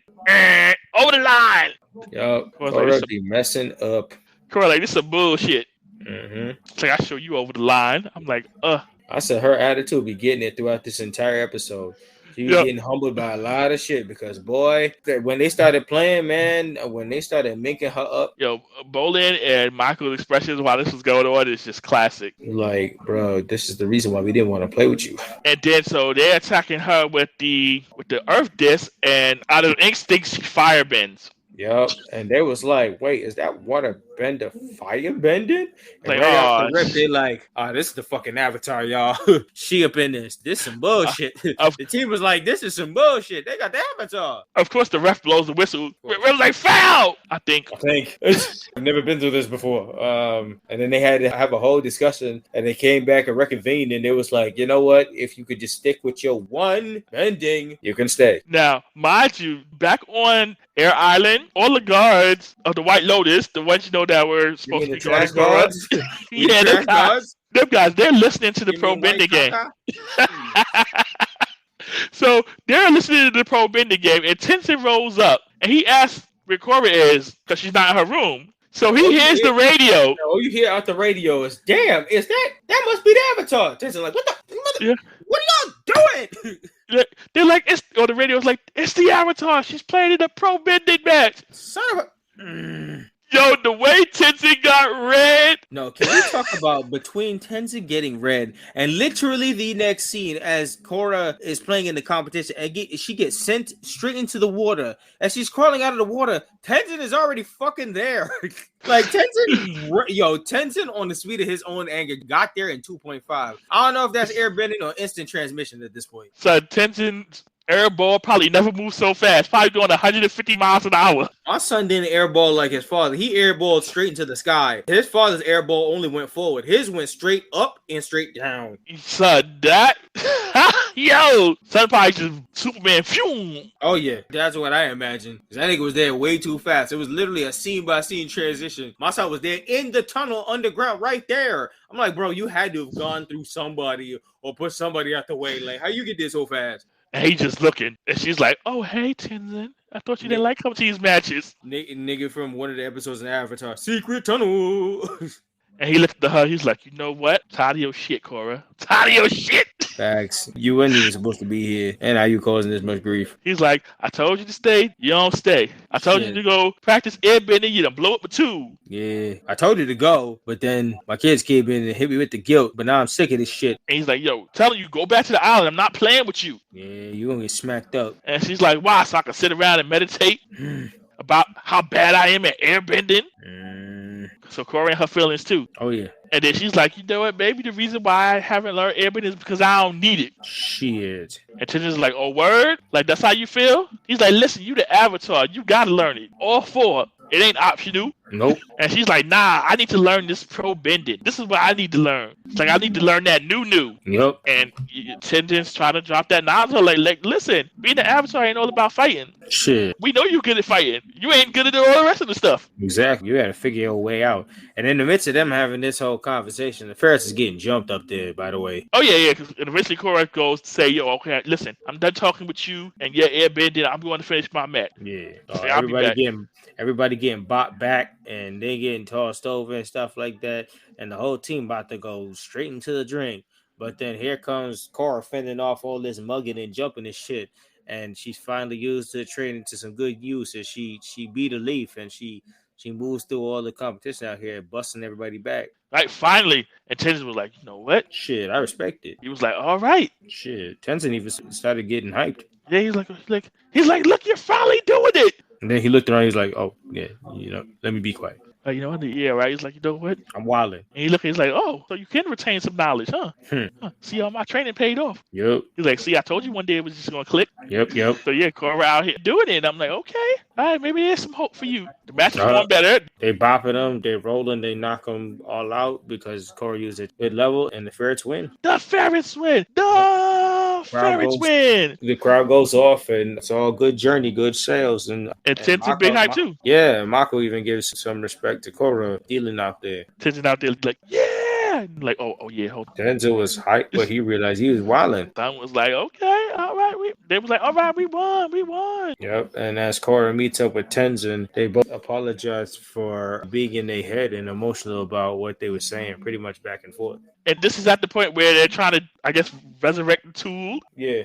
over the line. Yo, Korra be messing up. Korra like, "This is some bullshit." Mm-hmm. It's like, "I show you over the line." I'm like, I said her attitude be getting it throughout this entire episode. She was getting humbled by a lot of shit because, boy, when they started playing, man, when they started making her up. Yo, Bolin and Michael's expressions while this was going on is just classic. Like, bro, this is the reason why we didn't want to play with you. And then so they're attacking her with the Earth disc, and out of instinct, she fire bends. Yep, and they was like, "Wait, is that water bender fire bending?" And like, right off the rip, they like, this is the fucking Avatar, y'all. She up in this. This some bullshit." The team was like, "This is some bullshit. They got the Avatar." Of course, the ref blows the whistle. It was like, "Foul!" I think. I've never been through this before. And then they had to have a whole discussion, and they came back and reconvened, and it was like, "You know what? If you could just stick with your one bending, you can stay." Now, mind you, back on Air Island, all the guards of the White Lotus, the ones that were supposed to be guarding guards, yeah, them guys, they're listening to the pro bending game. So they're listening to the pro bending game, and Tenzin rolls up, and he asks where Korra is because she's not in her room. So he hears the radio. All you hear out the radio is, "Damn, is that must be the Avatar." Tenzin like, "What are y'all doing?" They're like, the radio's like, "It's the Avatar. She's playing in a pro bending match." Son of a... Yo, the way Tenzin got red. No, can we talk about between Tenzin getting red and literally the next scene as Korra is playing in the competition and she gets sent straight into the water. As she's crawling out of the water, Tenzin is already fucking there. Like Tenzin on the speed of his own anger got there in 2.5. I don't know if that's airbending or instant transmission at this point. So Tenzin Airball probably never moved so fast. Probably doing 150 miles an hour. My son didn't airball like his father. He airballed straight into the sky. His father's airball only went forward. His went straight up and straight down. Son, that yo, son probably just Superman. Phew. Oh yeah, that's what I imagine. That nigga was there way too fast. It was literally a scene by scene transition. My son was there in the tunnel underground right there. I'm like, bro, you had to have gone through somebody or put somebody out the way. Like, how you get there so fast? And he just looking, and she's like, "Oh, hey, Tenzin. I thought you didn't like coming to these matches." Nigga from one of the episodes in Avatar, Secret Tunnel. And he looked at her. He's like, "You know what? Tired of your shit, Korra. Tired of your shit." Facts. You weren't even supposed to be here. And how you causing this much grief? He's like, "I told you to stay. You don't stay. I told you to go practice airbending. You done blow up a tube." Yeah. I told you to go, but then my kids came in and hit me with the guilt. But now I'm sick of this shit. And he's like, "Yo, telling you, go back to the island. I'm not playing with you." Yeah, you gonna get smacked up. And she's like, "Why? So I can sit around and meditate about how bad I am at airbending?" So Korra and her feelings too. Oh yeah. And then she's like, "You know what? Maybe the reason why I haven't learned airbending is because I don't need it." Shit. And Tenzin's like, "Oh, word? Like, that's how you feel?" He's like, "Listen, you the Avatar. You gotta learn it. All four. It ain't optional." Nope. And she's like, "Nah, I need to learn this pro bending. This is what I need to learn. It's like, I need to learn that new." Yep. And Tenzin's trying to drop that knowledge. Like, listen, being an Avatar ain't all about fighting. Shit. We know you good at fighting. You ain't good at all the rest of the stuff. Exactly. You gotta figure your way out. And in the midst of them having this whole conversation, the Ferris is getting jumped up there, by the way. Oh, yeah. Because eventually Korra goes to say, "Yo, okay, listen, I'm done talking with you and your airbending. I'm going to finish my match." Yeah. Everybody getting bought back and they getting tossed over and stuff like that. And the whole team about to go straight into the drink. But then here comes Korra fending off all this mugging and jumping and shit. And she's finally used her training to some good use. And she beat a leaf and she moves through all the competition out here, busting everybody back. Right, finally. And Tenzin was like, "You know what? Shit, I respect it." He was like, "All right." Shit, Tenzin even started getting hyped. Yeah, he's like, "Look, you're finally doing it." And then he looked around. He's like, "Oh yeah, let me be quiet. You know what? Yeah, right. He's like, "You know what?" I'm wilding." And he's like, "Oh, so you can retain some knowledge, huh? See, all my training paid off." Yep. He's like, "See, I told you one day it was just gonna click." Yep. So yeah, Korra out here doing it. I'm like, okay, all right, maybe there's some hope for you. The match is going better. They bopping them, they rolling, they knock them all out because Korra used a good level, and the Ferrets win. The Ferrets win. The crowd goes off, and it's all good journey, good sales, and Tenzin big hype too. Yeah, Mako even gives some respect to Korra dealing out there. Tenzin out there like, yeah, like oh yeah, hold on. Tenzin was hyped, but he realized he was wilding. Don was like, okay, all right. They was like, all right, we won. Yep, and as Korra meets up with Tenzin, they both apologize for being in their head and emotional about what they were saying, pretty much back and forth. And this is at the point where they're trying to, I guess, resurrect the tool. Yeah.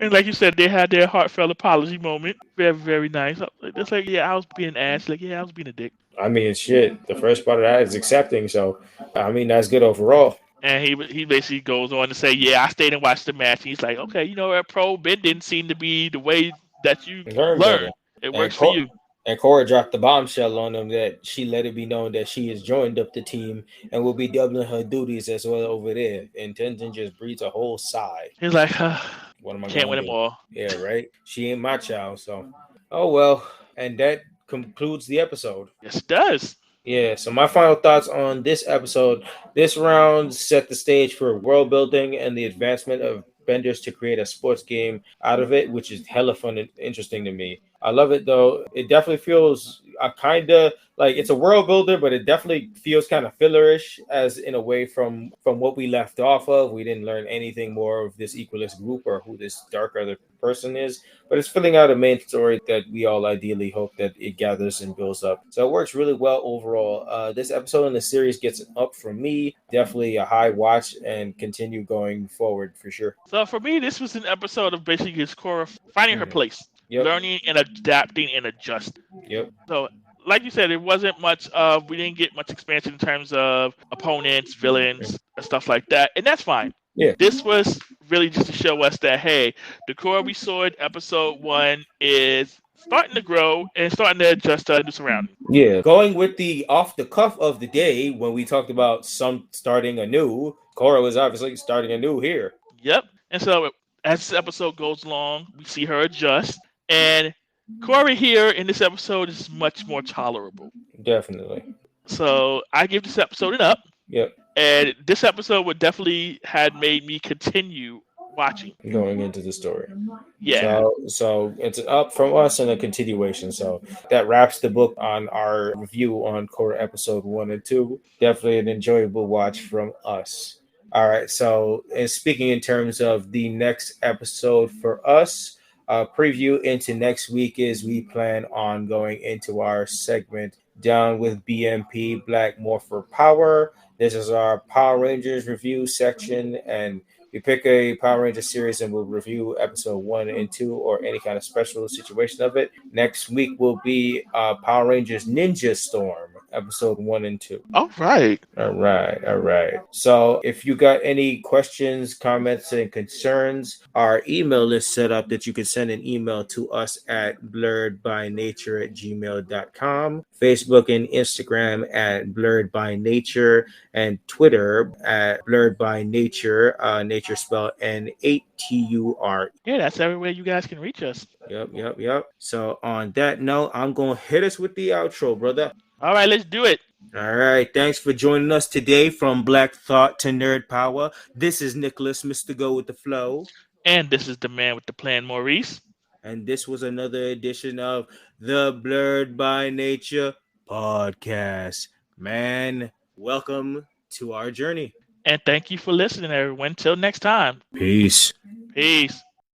And like you said, they had their heartfelt apology moment. Very, very nice. It's like, yeah, I was being ass. Like, yeah, I was being a dick. I mean, shit. The first part of that is accepting. So, I mean, that's good overall. And he basically goes on to say, yeah, I stayed and watched the match. And he's like, okay, you know, pro bending seemed to be the way that you learn. It works for you. And Korra dropped the bombshell on them that she let it be known that she has joined up the team and will be doubling her duties as well over there. And Tenzin just breathes a whole sigh. He's like, what am I can't win them all. Yeah, right? She ain't my child, so. Oh, well. And that concludes the episode. Yes, it does. Yeah, so my final thoughts on this episode. This round set the stage for world building and the advancement of benders to create a sports game out of it, which is hella fun and interesting to me. I love it, though. It definitely feels kind of like it's a world builder, but it definitely feels kind of fillerish as in a way from what we left off of. We didn't learn anything more of this Equalist group or who this dark other person is, but it's filling out a main story that we all ideally hope that it gathers and builds up. So it works really well overall. This episode in the series gets an up from me. Definitely a high watch and continue going forward for sure. So for me, this was an episode of basically Korra finding her place. Yep. Learning and adapting and adjusting. Yep. So, like you said, it wasn't much we didn't get much expansion in terms of opponents, villains, and stuff like that. And that's fine. Yeah. This was really just to show us that, hey, the Korra we saw in episode 1 is starting to grow and starting to adjust to the surroundings. Yeah. Going with the off the cuff of the day when we talked about some starting anew, Korra was obviously starting anew here. Yep. And so as this episode goes along, we see her adjust. And Korra here in this episode is much more tolerable. Definitely. So I give this episode an up. Yep. And this episode would definitely had made me continue watching. Going into the story. Yeah. So it's up from us and a continuation. So that wraps the book on our review on Korra episode 1 and 2. Definitely an enjoyable watch from us. All right. So, and speaking in terms of the next episode for us, preview into next week is we plan on going into our segment Down with BMP Black Morpher Power. This is our Power Rangers review section, and we pick a Power Ranger series and we'll review episode 1 and 2 or any kind of special situation of it. Next week will be Power Rangers Ninja Storm, episode 1 and 2. All right. All right. So if you got any questions, comments, and concerns, our email is set up that you can send an email to us at blerdbynature@gmail.com, Facebook and Instagram at Blerd By Nature, and Twitter at Blerd By Nature, nature spelled Nature. Yeah, that's everywhere you guys can reach us. Yep. So on that note, I'm going to hit us with the outro, brother. All right, let's do it. All right. Thanks for joining us today from Black Thought to Nerd Power. This is Nicholas, Mr. Go with the Flow. And this is the man with the plan, Maurice. And this was another edition of the Blerd By Nature Podcast. Man, welcome to our journey. And thank you for listening, everyone. Till next time. Peace. Peace.